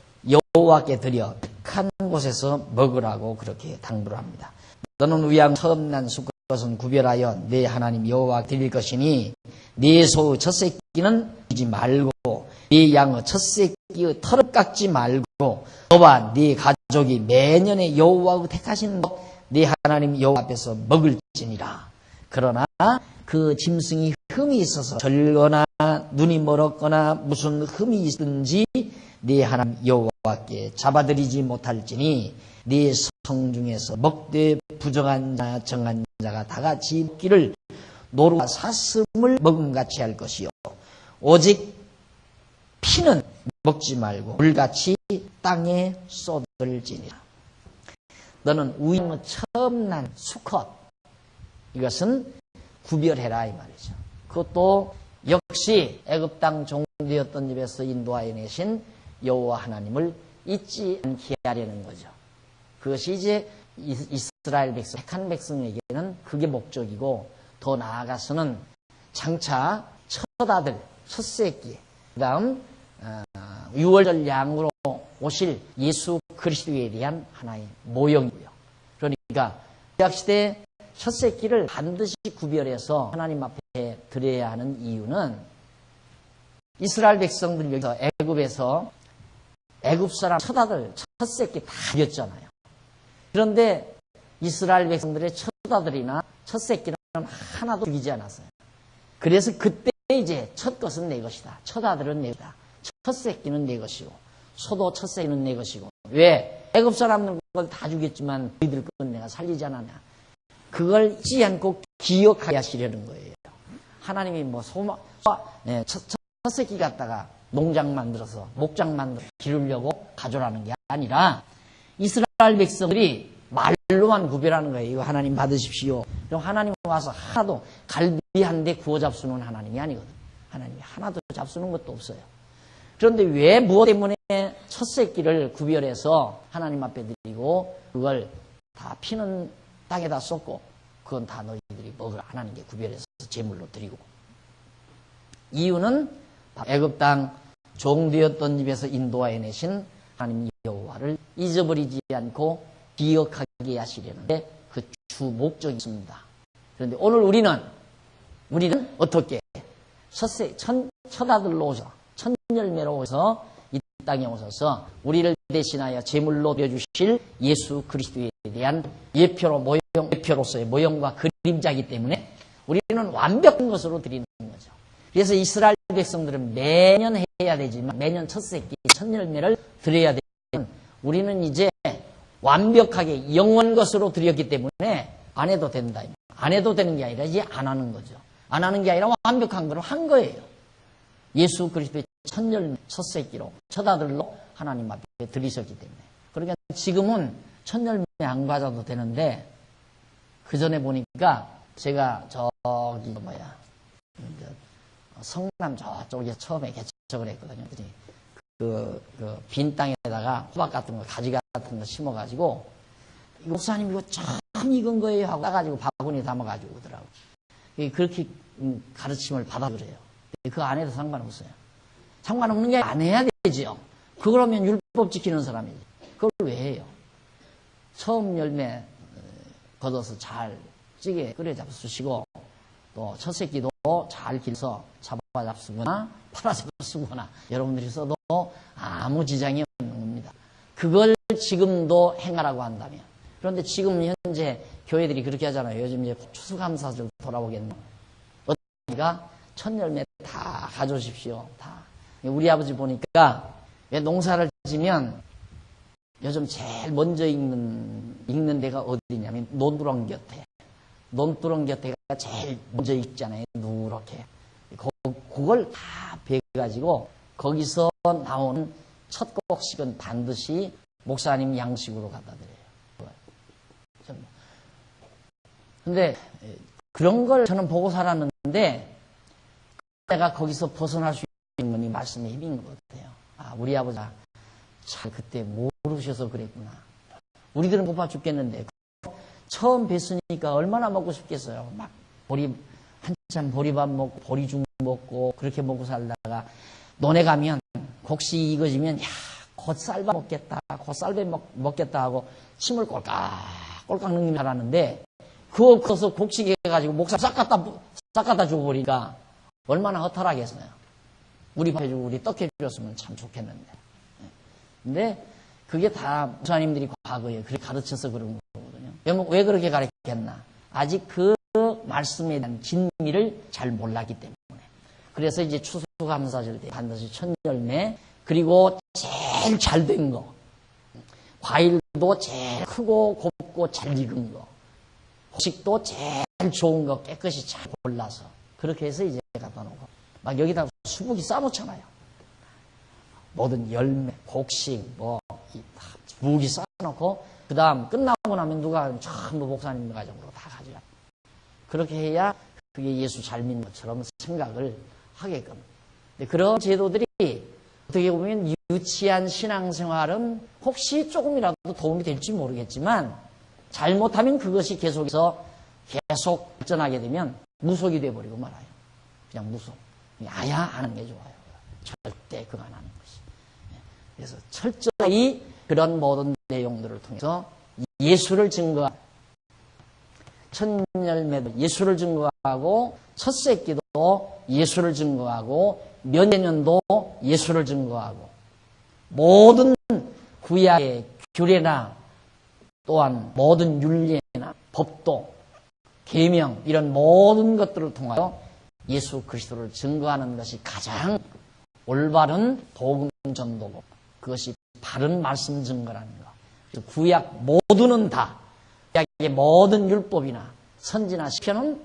여호와께 드려 택한 곳에서 먹으라고 그렇게 당부를 합니다. 너는 위양 처음 난 수컷은 구별하여 내 하나님 여호와께 드릴 것이니 네 소의 첫 새끼는 주지 말고 네 양의 첫 새끼의 털을 깎지 말고 너와 네 가족 가족이 매년에 여호와의 택하신 네 하나님 여호와 앞에서 먹을지니라. 그러나 그 짐승이 흠이 있어서 절거나 눈이 멀었거나 무슨 흠이 있든지 네 하나님 여호와께 잡아들이지 못할지니 네 성중에서 먹되 부정한 자 정한 자가 다같이 먹기를 노루와 사슴을 먹음같이 할 것이요 오직 피는 먹지 말고 물같이 땅에 쏟을지니라. 너는 우유는 처음 난 수컷 이것은 구별해라 이 말이죠. 그것도 역시 애굽 땅 종되었던 집에서 인도하여 내신 여호와 하나님을 잊지 않게 하려는 거죠. 그것이 이제 이스라엘 백성, 택한 백성에게는 그게 목적이고 더 나아가서는 장차 첫 아들, 첫 새끼, 그 다음 6월절 양으로 오실 예수 그리스도에 대한 하나의 모형이고요. 그러니까 구약시대 첫 새끼를 반드시 구별해서 하나님 앞에 드려야 하는 이유는 이스라엘 백성들이 여기서 애굽에서 애굽 사람 첫 아들, 첫 새끼 다 드렸잖아요. 그런데 이스라엘 백성들의 첫 아들이나 첫 새끼는 하나도 죽이지 않았어요. 그래서 그때 이제 첫 것은 내 것이다. 첫 아들은 내 것이다. 첫 새끼는 내 것이고 소도 첫 새끼는 내 것이고. 왜? 애굽 사람들은 그걸 다 죽였지만 너희들 건 내가 살리지 않았냐. 그걸 잊지 않고 기억하게 하시려는 거예요. 하나님이 뭐 첫 새끼 갖다가 농장 만들어서 목장 만들어서 기르려고 가져라는 게 아니라 이스라엘 백성들이 말로만 구별하는 거예요. 이거 하나님 받으십시오. 그럼 하나님 와서 하나도 갈비 한 대 구워 잡수는 하나님이 아니거든. 하나님이 하나도 잡수는 것도 없어요. 그런데 왜 무엇 때문에 첫 새끼를 구별해서 하나님 앞에 드리고 그걸 다 피는 땅에다 쏟고 그건 다 너희들이 먹으라 하나님께 구별해서 제물로 드리고. 이유는 애굽 땅 종되었던 집에서 인도하여 내신 하나님 여호와를 잊어버리지 않고 기억하게 하시려는데 그 주 목적이 있습니다. 그런데 오늘 우리는 어떻게 첫 아들로 오셔 첫 열매로 오셔서 이 땅에 오셔서 우리를 대신하여 제물로 드려주실 예수 그리스도에 대한 예표로서의 모형과 그림자이기 때문에 우리는 완벽한 것으로 드리는 거죠. 그래서 이스라엘 백성들은 매년 해야 되지만 매년 첫 새끼, 첫 열매를 드려야 되지만 우리는 이제 완벽하게 영원 것으로 드렸기 때문에 안 해도 된다. 안 해도 되는 게 아니라 이제 안 하는 거죠. 안 하는 게 아니라 완벽한 걸 한 거예요. 예수 그리스도의 첫 열매, 첫 새끼로, 첫 아들로 하나님 앞에 드리셨기 때문에. 그러니까 지금은 첫 열매 안 가져도 되는데 그 전에 보니까 제가 성남 저쪽에 처음에 개척을 했거든요. 그 빈 땅에다가 호박 같은 거, 가지 같은 거 심어가지고, 목사님 이거 참 익은 거예요 하고 따가지고 바구니 담아가지고 오더라고요. 그렇게 가르침을 받아 그래요. 그 안 해도 상관없어요. 상관없는 게 안 해야 되죠. 그러면 율법 지키는 사람이지. 그걸 왜 해요? 처음 열매 걷어서 잘 찌개 끓여 잡수시고, 또 첫 새끼도 잘 길서 잡아 잡수거나 팔아 잡수거나 여러분들이 써도 아무 지장이 없는 겁니다. 그걸 지금도 행하라고 한다면. 그런데 지금 현재 교회들이 그렇게 하잖아요. 요즘 이제 추수감사절 돌아오겠네. 어디가 첫 열매 다 가져오십시오. 다. 우리 아버지 보니까 왜 농사를 지면 요즘 제일 먼저 익는 데가 어디냐면 논두렁 곁에. 논두렁 곁에가 제일 먼저 익잖아요. 누렇게. 그걸 다 베가지고 거기서 나오는 첫 곡식은 반드시 목사님 양식으로 갖다 드려요. 근데 그런 걸 저는 보고 살았는데 내가 거기서 벗어날 수 있는 건 이 말씀의 힘인 것 같아요. 아, 우리 아버지가 잘 그때 모르셔서 그랬구나. 우리들은 고파 죽겠는데 처음 뵀으니까 얼마나 먹고 싶겠어요. 막 한참 보리밥 먹고 보리죽 먹고 그렇게 먹고 살다가 논에 가면 곡식이 익어지면 곧 쌀밥 먹겠다, 곧 쌀밥 먹겠다 하고 침을 꼴깍꼴깍 넣는 줄 알았는데 그거 커서 곡식 해가지고 목살 싹 갖다 주고버리니까 얼마나 허탈하겠어요. 우리 밥 해주고 우리 떡 해줬으면 참 좋겠는데. 근데 그게 다 목사님들이 과거에 그렇게 가르쳐서 그런 거거든요. 왜 그렇게 가르쳤나? 아직 그 말씀에 대한 진미를 잘 몰랐기 때문에. 그래서 이제 추수감사절 때 반드시 첫 열매, 그리고 제일 잘 된 거, 과일도 제일 크고 곱고 잘 익은 거, 음식도 제일 좋은 거 깨끗이 잘 골라서 그렇게 해서 이제 갖다 놓고 막 여기다 수북이 싸놓잖아요. 모든 열매, 곡식, 무기 싸놓고 그 다음 끝나고 나면 누가 전부 목사님 가정으로 다 가져가. 그렇게 해야 그게 예수 잘 믿는 것처럼 생각을 하게끔. 근데 그런 제도들이 어떻게 보면 유치한 신앙생활은 혹시 조금이라도 도움이 될지 모르겠지만 잘못하면 그것이 계속 발전하게 되면 무속이 돼버리고 말아요. 그냥 무속. 아야 하는 게 좋아요. 절대 그거 안 하는 것이. 그래서 철저히 그런 모든 내용들을 통해서 예수를 증거하고 첫 열매도 예수를 증거하고 첫 새끼도 예수를 증거하고 면제년도 예수를 증거하고 모든 구약의 규례나 또한 모든 율례나 법도 계명 이런 모든 것들을 통하여 예수 그리스도를 증거하는 것이 가장 올바른 복음 전도고 그것이 바른 말씀 증거라는 것. 그래서 구약 모두는 다 구약의 모든 율법이나 선지나 시편은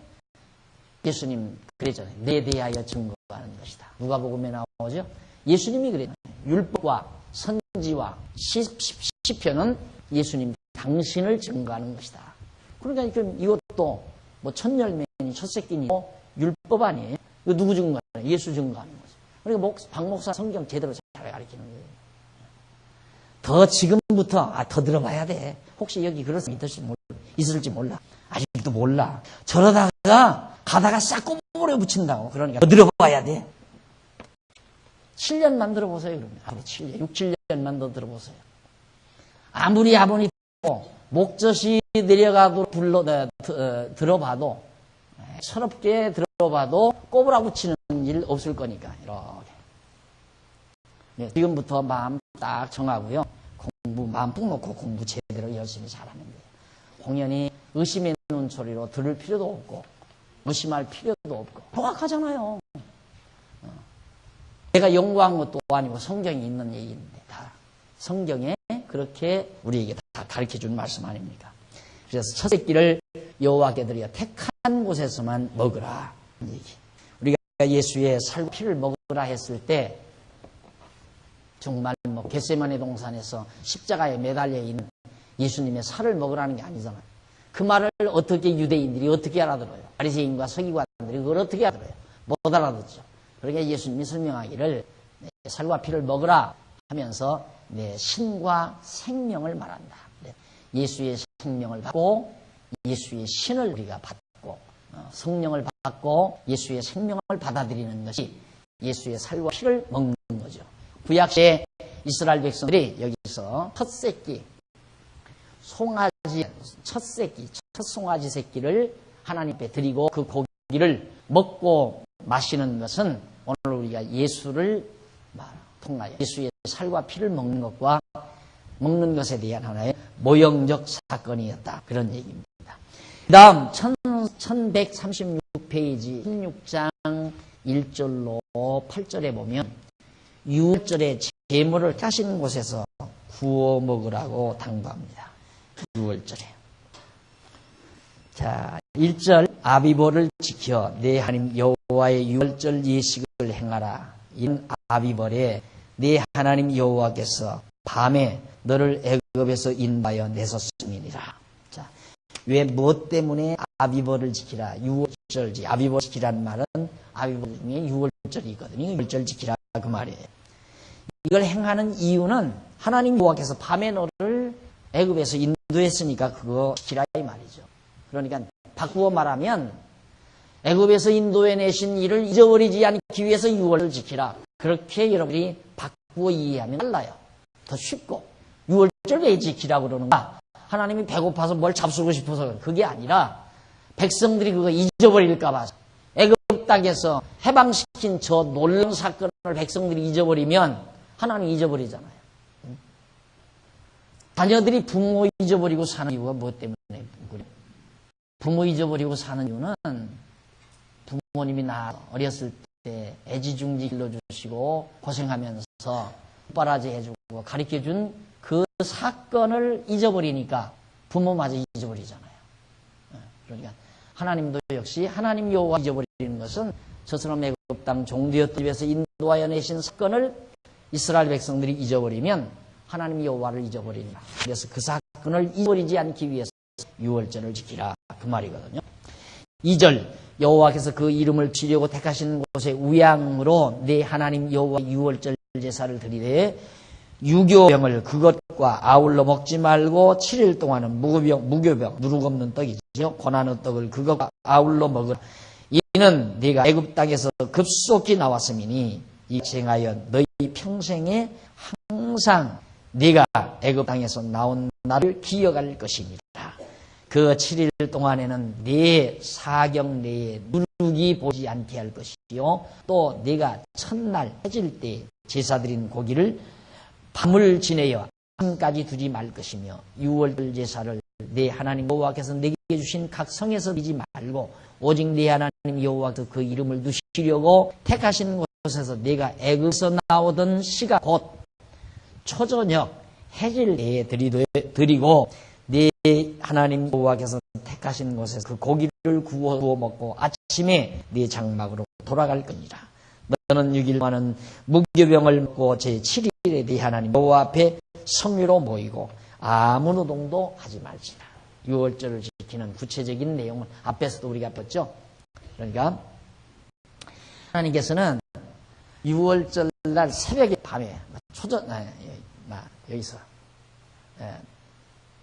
예수님 그랬잖아요. 내 대하여 증거하는 것이다. 누가복음에 나오죠. 예수님이 그랬잖아요. 율법과 선지와 시편은 예수님 당신을 증거하는 것이다. 그러니까 이것도 첫 열매니 첫 새끼니 율법 아니에요. 이거 누구 증거하는? 예수 증거하는 거죠. 그러니까 박 목사 성경 제대로 잘 가르치는 거예요. 더 지금부터 더 들어봐야 돼. 혹시 여기 그런 사람이 있을지 몰라. 아직도 몰라. 저러다가 가다가 싹 꼬부려 붙인다고. 그러니까 더 들어봐야 돼. 7년만 들어보세요. 그러면 6, 7년만 더 들어보세요. 아무리 목젖이 내려가도록 들어봐도 서럽게 들어봐도 꼬부라 붙이는 일 없을 거니까 이렇게. 지금부터 마음 딱 정하고요. 마음 푹 놓고 공부 제대로 열심히 잘하면 돼요. 공연히 의심의 눈초리로 들을 필요도 없고 의심할 필요도 없고 정확하잖아요. 내가 연구한 것도 아니고 성경에 있는 얘기인데 다 성경에 그렇게 우리에게 다 가르쳐준 말씀 아닙니까? 그래서 첫 새끼를 여호와께 드려 택한 곳에서만 먹으라. 얘기. 우리가 예수의 살과 피를 먹으라 했을 때 정말 겟세마네 동산에서 십자가에 매달려 있는 예수님의 살을 먹으라는 게 아니잖아요. 그 말을 어떻게 유대인들이 어떻게 알아들어요? 바리새인과 서기관들이 그걸 어떻게 알아들어요? 못 알아듣죠. 그러니까 예수님이 설명하기를 살과 피를 먹으라 하면서 신과 생명을 말한다. 예수의 생명을 받고 예수의 신을 우리가 받고 성령을 받고 예수의 생명을 받아들이는 것이 예수의 살과 피를 먹는 거죠. 구약시대 이스라엘 백성들이 여기서 첫 새끼, 첫 송아지 새끼를 하나님 앞에 드리고 그 고기를 먹고 마시는 것은 오늘 우리가 예수를 통하여 예수의 살과 피를 먹는 것과 먹는 것에 대한 하나의 모형적 사건이었다. 그런 얘기입니다. 그 다음 1136페이지 16장 1절로 8절에 보면 6월절에 제물을 까신 곳에서 구워 먹으라고 당부합니다. 6월절에. 자, 1절 아비보를 지켜 내 하나님 여호와의 6월절 예식을 행하라. 이는 아비벌에 내 하나님 여호와께서 밤에 너를 애굽에서 인하여 내셨음이니라. 자, 왜 무엇 때문에 아비벌을 지키라? 6월절 아비벌 지키라는 말은 아비벌 중에 6월절이 있거든요. 6월절 지키라 그 말이에요. 이걸 행하는 이유는 하나님 여호와께서 밤에 너를 애굽에서 인도했으니까 그거 지키라 이 말이죠. 그러니까 바꾸어 말하면 애굽에서 인도해내신 일을 잊어버리지 않기 위해서 6월을 지키라. 그렇게 여러분이 바꾸어 이해하면 달라요. 더 쉽고 6월절 왜 지키라고 그러는가? 하나님이 배고파서 뭘 잡수고 싶어서 그게 아니라 백성들이 그거 잊어버릴까 봐. 애굽 땅에서 해방시킨 저 놀라운 사건을 백성들이 잊어버리면 하나님이 잊어버리잖아요. 자녀들이 부모 잊어버리고 사는 이유가 무엇 때문에 그래요? 부모 잊어버리고 사는 이유는 부모님이 나 어렸을 때 애지중지 길러주시고 고생하면서 빨아지 해주고 가르쳐준 그 사건을 잊어버리니까 부모마저 잊어버리잖아요. 그러니까 하나님도 역시 하나님 여호와 잊어버리는 것은 저처럼 애굽 땅 종되었던 집에서 인도하여 내신 사건을 이스라엘 백성들이 잊어버리면 하나님 여호와를 잊어버리니라. 그래서 그 사건을 잊어버리지 않기 위해서 유월절을 지키라 그 말이거든요. 2절 여호와께서 그 이름을 지려고 택하신 곳에 우양으로 내 하나님 여호와 유월절 제사를 드리되 유교병을 그것과 아울러 먹지 말고 7일 동안은 무교병 누룩 없는 떡이죠. 고난의 떡을 그것과 아울러 먹으라. 이는 네가 애굽 땅에서 급속히 나왔음이니 이 행하여 너희 평생에 항상 네가 애굽 땅에서 나온 날을 기억할 것이니라. 그 7일 동안에는 네 사경 내에 누룩이 보지 않게 할 것이요 또 네가 첫날 해질 때 제사 드린 고기를 밤을 지내어 밤까지 두지 말 것이며 유월절 제사를 네 하나님 여호와께서 내게 주신 각 성에서 드리지 말고 오직 네 하나님 여호와께서 그 이름을 두시려고 택하신 곳에서 네가 애굽에서 나오던 시가 곧 초저녁 해질 때에 드리고 네 하나님 여호와께서 택하신 곳에서 그 고기를 구워 먹고 아침에 네 장막으로 돌아갈 겁니다. 너는 6일 동안은 무교병을 먹고 제7일에 네 하나님 여호와 앞에 성회로 모이고 아무 노동도 하지 말지라. 유월절을 지키는 구체적인 내용은 앞에서도 우리가 봤죠. 그러니까 하나님께서는 유월절 날 새벽에 밤에 여기서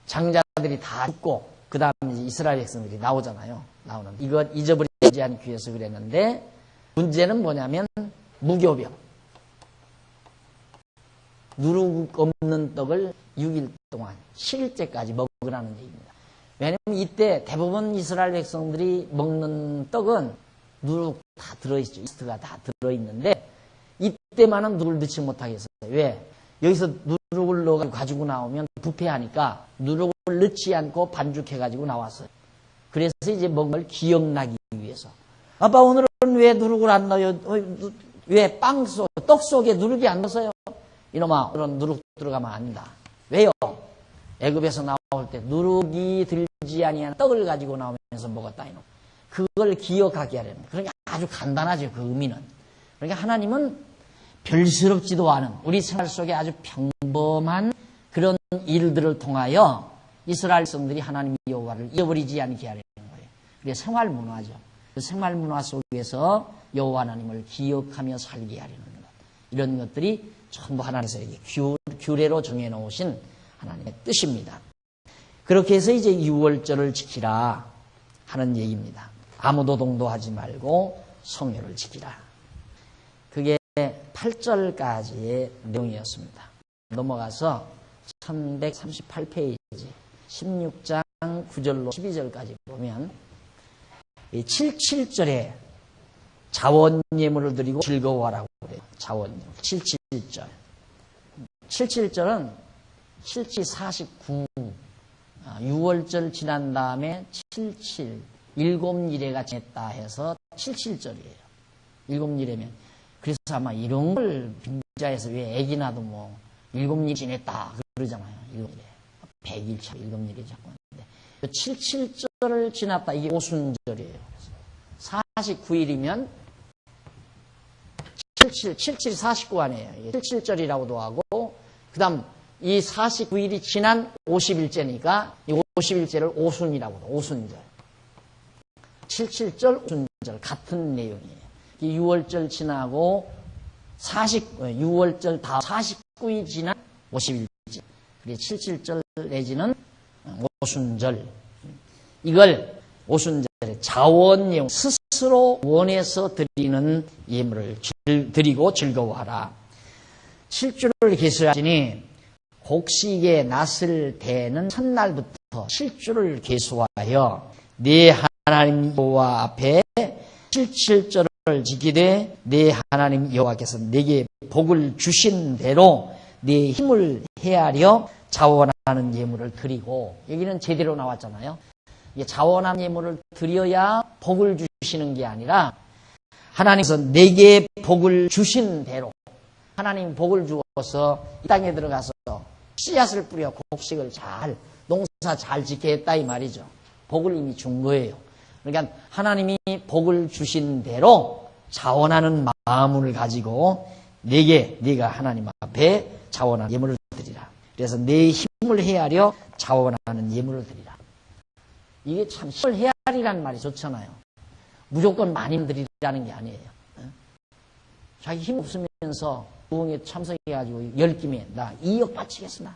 장자들이 다 죽고 그 다음에 이스라엘 백성들이 나오잖아요. 나오는 이것 잊어버리지 않기 위해서 그랬는데 문제는 뭐냐면 무교병 누룩 없는 떡을 6일 동안 7일째까지 먹으라는 얘기입니다. 왜냐하면 이때 대부분 이스라엘 백성들이 먹는 떡은 누룩 다 들어있죠. 이스트가 다 들어있는데 이때만은 누룩을 넣지 못하게 했어요. 왜? 여기서 누룩을 넣어가지고 가지고 나오면 부패하니까 누룩을 넣지 않고 반죽해가지고 나왔어요. 그래서 이제 먹은 걸 기억나기 위해서. 아빠 오늘은 왜 누룩을 안 넣어요? 왜 떡 속에 누룩이 안 넣었어요? 이놈아, 오늘은 누룩 들어가면 안 된다. 왜요? 애굽에서 나올 때 누룩이 들지 아니한 떡을 가지고 나오면서 먹었다. 이놈. 그걸 기억하게 하려는. 그러니까 아주 간단하죠. 그 의미는. 그러니까 하나님은 별스럽지도 않은 우리 생활 속에 아주 평범한 그런 일들을 통하여 이스라엘 백성들이 하나님 여호와를 잊어버리지 않게 하려는 거예요. 그게 생활 문화죠. 그 생활 문화 속에서 여호와 하나님을 기억하며 살게 하려는 것. 이런 것들이 전부 하나님께서 규례로 정해놓으신 하나님의 뜻입니다. 그렇게 해서 이제 유월절을 지키라 하는 얘기입니다. 아무 노동도 하지 말고 성묘를 지키라. 그게 8절까지의 내용이었습니다. 넘어가서 1138페이지 16장 9절로 12절까지 보면 77절에 자원예물을 드리고 즐거워하라고 그래요. 자원예물 77절 77절은 77, 49 6월절 지난 다음에 77 7일에가 지냈다 해서 77절이에요. 7일이면 그래서 아마 이런 걸 빙자해서 왜 애기 나도 뭐 7일 지냈다 그러잖아요. 7일에 100일 차 7일이 자꾸 하는데 77절을 지났다 이게 오순절이에요. 49일이면 77 49 아니에요. 77절이라고도 하고 그 다음 이 49일이 지난 50일째니까 이 50일째를 오순이라고 해요. 오순절 77절 오순절 같은 내용이에요. 6월절 지나고 6월절 다 49일 지난 50일째. 그게 77절 내지는 오순절. 이걸 오순절에 자원예물 스스로 원해서 드리는 예물을 드리고 즐거워하라. 7주를 계수하시니 곡식에 났을 때는 첫날부터 7주를 계수하여 네 하나님 여호와 앞에 77절을 지키되 네 하나님 여호와께서 네게 복을 주신 대로 네 힘을 헤아려 자원하는 예물을 드리고, 여기는 제대로 나왔잖아요. 이게 자원한 예물을 드려야 복을 주시는 게 아니라 하나님께서 내게 복을 주신 대로, 하나님 복을 주어서 이 땅에 들어가서 씨앗을 뿌려 곡식을 잘, 농사 잘 짓게 했다 이 말이죠. 복을 이미 준 거예요. 그러니까 하나님이 복을 주신 대로 자원하는 마음을 가지고 네가 하나님 앞에 자원하는 예물을 드리라. 그래서 내 힘을 헤아려 자원하는 예물을 드리라. 이게 참 힘을 헤아리라는 말이 좋잖아요. 무조건 많이 드리라는 게 아니에요. 자기 힘 없으면서 부흥에 참석해가지고 열김에 나 2억 바치겠으나.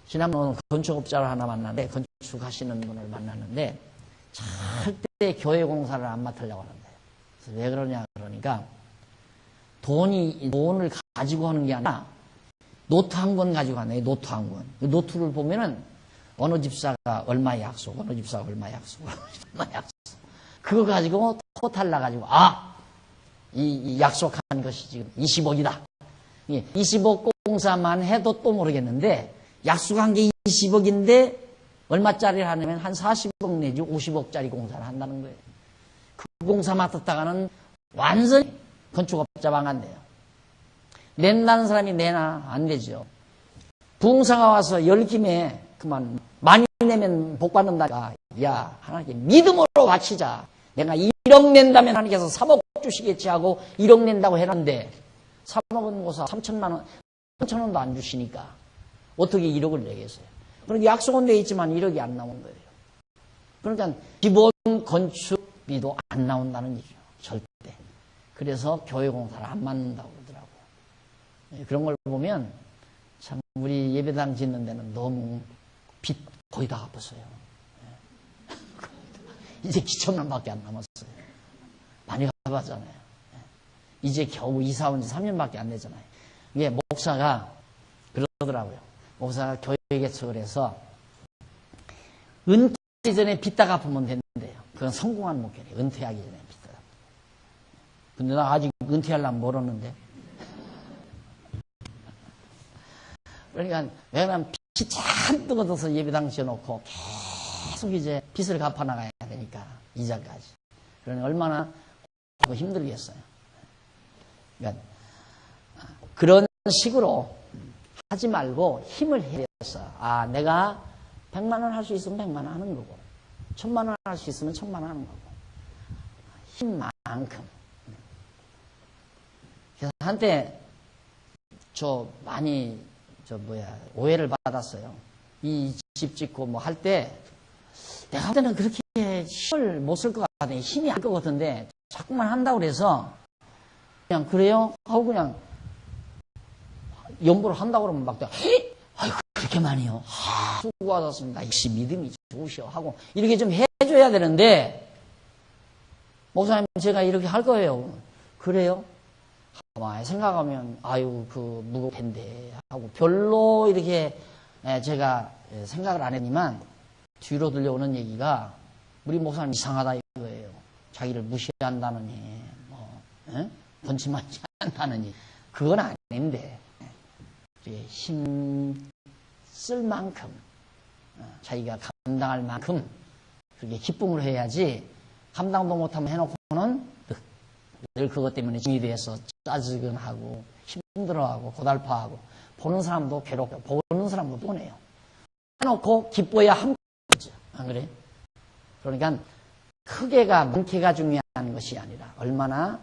지난번 건축업자를 하나 만났는데, 건축하시는 분을 만났는데 절대 교회 공사를 안 맡으려고 하는데, 그래서 왜 그러냐 그러니까 돈을 가지고 하는 게 아니라 노트 한 권 가지고 하네. 노트 한 권. 그 노트를 보면은 어느 집사가 얼마 약속, 어느 집사가 얼마 약속, 얼마 약속. 그거 가지고 토탈 나가지고 이 약속한 것이 지금 20억이다. 20억 공사만 해도 또 모르겠는데 약속한 게 20억인데 얼마짜리를 하냐면 한 40억 내지 50억짜리 공사를 한다는 거예요. 그 공사 맡았다가는 완전히 건축업자방 안 돼요. 낸다는 사람이 내나 안 되죠. 부흥사가 와서 열김에 그만 많이 내면 복 받는다가, 야, 하나님께 믿음으로 바치자. 내가 1억 낸다면 하나님께서 3억 주시겠지 하고 1억 낸다고 해놨는데 3억은 고사 3천만 원, 3천 원도 안 주시니까 어떻게 1억을 내겠어요? 그러니까 약속은 돼 있지만 1억이 안 나온 거예요. 그러니까 기본 건축비도 안 나온다는 얘기죠. 절대. 그래서 교회 공사를 안 맡는다고 그러더라고요. 그런 걸 보면 참 우리 예배당 짓는 데는 너무 빚 거의 다 갚았어요. 이제 기초만밖에 안 남았어요. 많이 갚았잖아요. 이제 겨우 이사 온 지 3년밖에 안 되잖아요. 이게 목사가 그러더라고요. 목사가 교회 개척을 해서 은퇴 전에 빚 다 갚으면 된대요. 그건 성공한 목표래요. 은퇴하기 전에 빚 다 갚으면. 근데 나 아직 은퇴하려면 멀었는데. 그러니까 왜냐면 빚이 잔뜩 얻어서 예배당 지어놓고 계속 이제 빚을 갚아나가야 되니까 이자까지. 그러니 얼마나 힘들겠어요. 그러니까 그런 식으로 하지 말고 힘을 해서 내가 100만 원 할 수 있으면 100만 원 하는 거고 1000만 원 할 수 있으면 1000만 원 하는 거고 힘만큼. 그래서 한때 많이 오해를 받았어요. 이 집 짓고 뭐 할 때 내가 할 때는 그렇게 힘을 못 쓸 것 같아. 힘이 안 것 같은데 자꾸만 한다고 그래서 그냥 그래요? 하고 그냥 연보를 한다고 그러면 막 아이고 그렇게 많이요? 수고하셨습니다. 역시 믿음이 좋으셔 하고 이렇게 좀 해줘야 되는데 목사님 제가 이렇게 할 거예요. 그래요? 가만히 생각하면 무거울 텐데 하고 별로 이렇게 제가 생각을 안 했지만 뒤로 들려오는 얘기가 우리 목사님 이상하다 이거예요. 자기를 무시한다느니 번침하지 않다느니 그건 아닌데 힘 쓸 만큼 자기가 감당할 만큼 그렇게 기쁨을 해야지 감당도 못하면 해놓고는 늘 그것 때문에 증이 돼서 짜증하고 힘들어하고 고달파하고 보는 사람도 괴롭고 보는 사람도 보내요. 해놓고 기뻐야 한 거죠. 안 그래요? 그러니까 크게가 많게가 중요한 것이 아니라 얼마나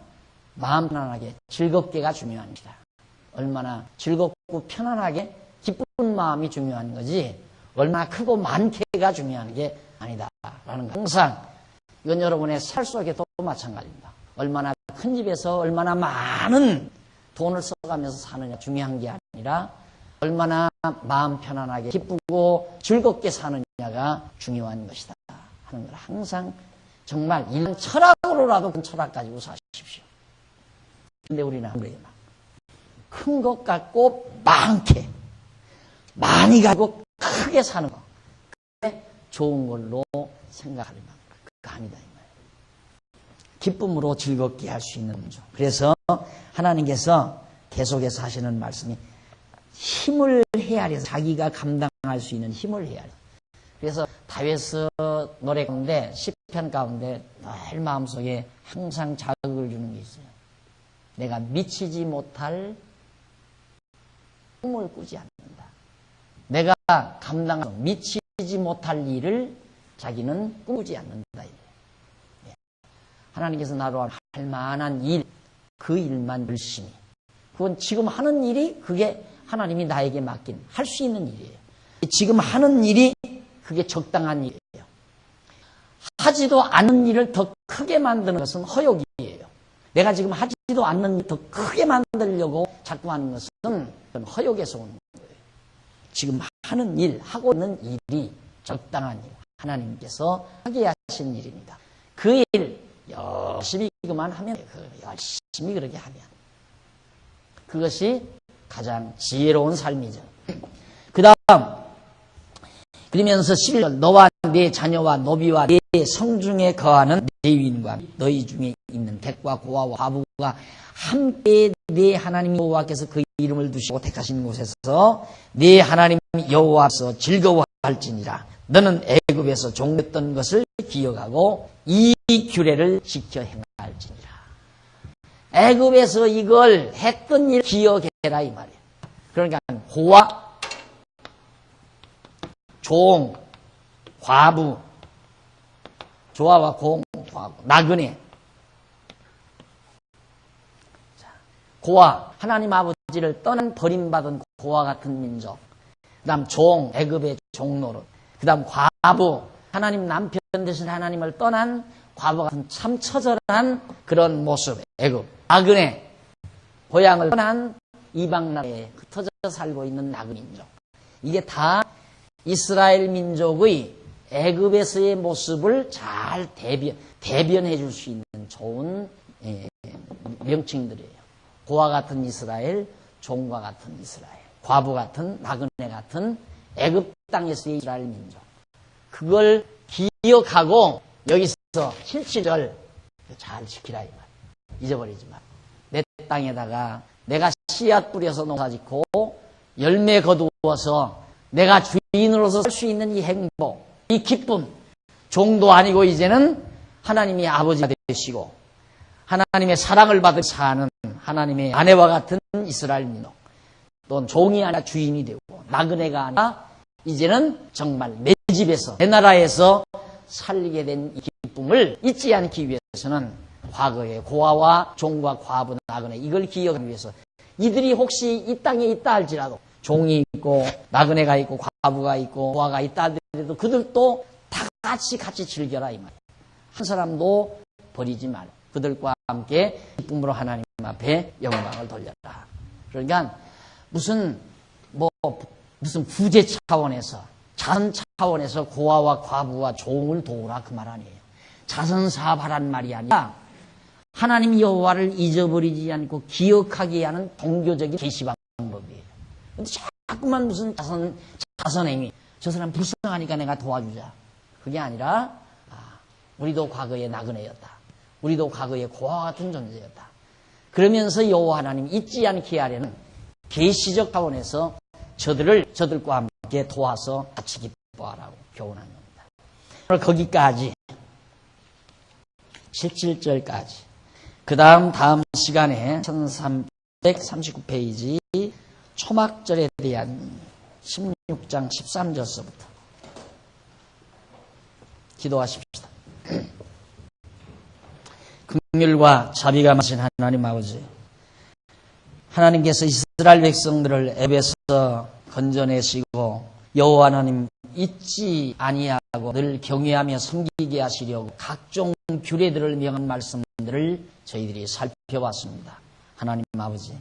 마음 편안하게 즐겁게가 중요한 것이다. 얼마나 즐겁고 편안하게 기쁜 마음이 중요한 거지 얼마나 크고 많게가 중요한 게 아니다라는 거. 항상 이건 여러분의 살 속에도 마찬가지입니다. 얼마나 큰 집에서 얼마나 많은 돈을 써가면서 사느냐 중요한 게 아니라 얼마나 마음 편안하게 기쁘고 즐겁게 사느냐가 중요한 것이다 하는 걸 항상 정말 이런 철학으로라도 그 철학 가지고 사십시오. 근데 우리는 안 그래요. 큰 것 갖고 많게 많이 가지고 크게 사는 거 그게 좋은 걸로 생각하는 거 그거 아니다 이 말이에요. 기쁨으로 즐겁게 할 수 있는 거죠. 그래서 하나님께서 계속해서 하시는 말씀이 힘을 헤아려서 자기가 감당할 수 있는 힘을 헤아려. 그래서 다윗의 노래 가운데, 시편 가운데 늘 마음속에 항상 자극을 주는 게 있어요. 내가 미치지 못할 꿈을 꾸지 않는다. 내가 미치지 못할 일을 자기는 꾸지 않는다. 하나님께서 나로 할 만한 일, 그 일만 열심히. 그건 지금 하는 일이 그게 하나님이 나에게 맡긴 할 수 있는 일이에요. 지금 하는 일이 그게 적당한 일이에요. 하지도 않는 일을 더 크게 만드는 것은 허욕이에요. 내가 지금 하지도 않는 일 더 크게 만들려고 자꾸 하는 것은 허욕에서 오는 거예요. 지금 하는 일, 하고 있는 일이 적당한 일, 하나님께서 하게 하신 일입니다. 그 일 열심히 그만 하면, 열심히 그렇게 하면 그것이 가장 지혜로운 삶이죠. 그 다음, 그러면서 11절, 너와 네 자녀와 노비와 네 성중에 거하는 레위인과 너희 중에 있는 객과 고아와 과부가 함께 네 하나님 여호와께서 그 이름을 두시고 택하신 곳에서 네 하나님 여호와께서 즐거워할지니라. 너는 애굽에서 종했던 것을 기억하고 이 규례를 지켜 행할지니라. 애굽에서 이걸 했던 일 기억해라 이 말이에요. 그러니까 고아, 종, 과부, 조아와 공, 과부, 나그네. 고아, 하나님 아버지를 떠난 버림받은 고아 같은 민족. 그 다음 종, 애굽의 종노릇. 그 다음 과부, 하나님 남편 되신 하나님을 떠난 과부 같은 참 처절한 그런 모습. 애굽. 나그네, 고향을 떠난 이방 나라에 흩어져 살고 있는 나그네 민족. 이게 다 이스라엘 민족의 애굽에서의 모습을 잘 대변해 줄 수 있는 좋은 명칭들이에요. 고아 같은 이스라엘, 종과 같은 이스라엘, 과부 같은 나그네 같은 애굽 땅에서의 이스라엘 민족. 그걸 기억하고 여기서 17절 잘 지키라 이 말. 잊어버리지 마. 내 땅에다가 내가 씨앗 뿌려서 농사짓고 열매 거두어서 내가 주인으로서 살 수 있는 이 행복, 이 기쁨, 종도 아니고 이제는 하나님이 아버지가 되시고 하나님의 사랑을 받을 사는 하나님의 아내와 같은 이스라엘 민족, 또 종이 아니라 주인이 되고 나그네가 아니라 이제는 정말 내 집에서 내 나라에서 살게 된 이 기쁨을 잊지 않기 위해서는 과거의 고아와 종과 과부, 나그네 이걸 기억하기 위해서 이들이 혹시 이 땅에 있다 할지라도 종이 있고 나그네가 있고 과부가 있고 고아가 있다 하더라도 그들도 다 같이 즐겨라 이 말이에요. 한 사람도 버리지 말고 그들과 함께 기쁨으로 하나님 앞에 영광을 돌려라. 그러니까 무슨 부재 차원에서 자선 차원에서 고아와 과부와 종을 도우라 그 말 아니에요. 자선 사업하란 말이 아니라 하나님 여호와를 잊어버리지 않고 기억하게 하는 종교적인 계시 방법이에요. 근데 자꾸만 무슨 자선행위, 저 사람 불쌍하니까 내가 도와주자. 그게 아니라 우리도 과거에 나그네였다. 우리도 과거에 고아와 같은 존재였다. 그러면서 여호와 하나님 잊지 않게 하려는 계시적 차원에서 저들과 함께 도와서 같이 기뻐하라고 교훈한 겁니다. 오늘 거기까지 17절까지. 그 다음 시간에 1339페이지 초막절에 대한 16장 13절서부터 기도하십시다. 긍휼과 자비가 많으신 하나님 아버지, 하나님께서 이스라엘 백성들을 애굽에서 건져내시고 여호와 하나님 잊지 아니하고 늘 경외하며 섬기게 하시려고 각종 규례들을 명한 말씀들을 저희들이 살펴봤습니다. 하나님 아버지,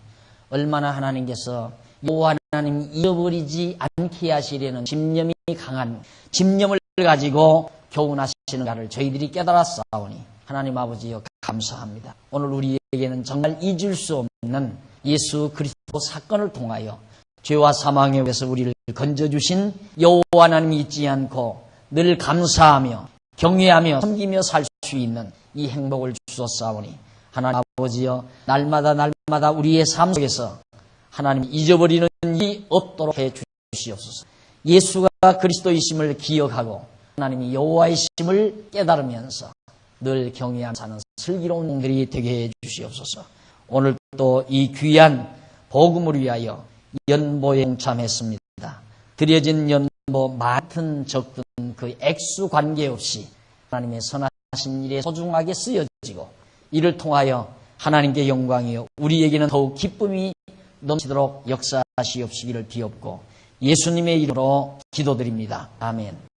얼마나 하나님께서 여호와 하나님 잊어버리지 않게 하시려는 집념이 강한 집념을 가지고 교훈하시는가를 저희들이 깨달았사오니 하나님 아버지여 감사합니다. 오늘 우리에게는 정말 잊을 수 없는 예수 그리스도 사건을 통하여 죄와 사망에 의해서 우리를 건져주신 여호와 하나님이 잊지 않고 늘 감사하며 경외하며 섬기며 살 수 있는 이 행복을 주셨사오니 하나님 아버지여 날마다 우리의 삶 속에서 하나님 잊어버리는 일이 없도록 해주시옵소서. 주시옵소서. 예수가 그리스도이심을 기억하고 하나님이 여호와이심을 깨달으면서 늘 경외하며 사는 슬기로운 종들이 되게 해 주시옵소서. 오늘 또 이 귀한 복음을 위하여 연보에 동참했습니다. 드려진 연보 많든 적든 그 액수 관계없이 하나님의 선하신 일에 소중하게 쓰여지고 이를 통하여 하나님께 영광이요 우리에게는 더욱 기쁨이 넘치도록 역사하시옵시기를 비옵고 예수님의 이름으로 기도드립니다. 아멘.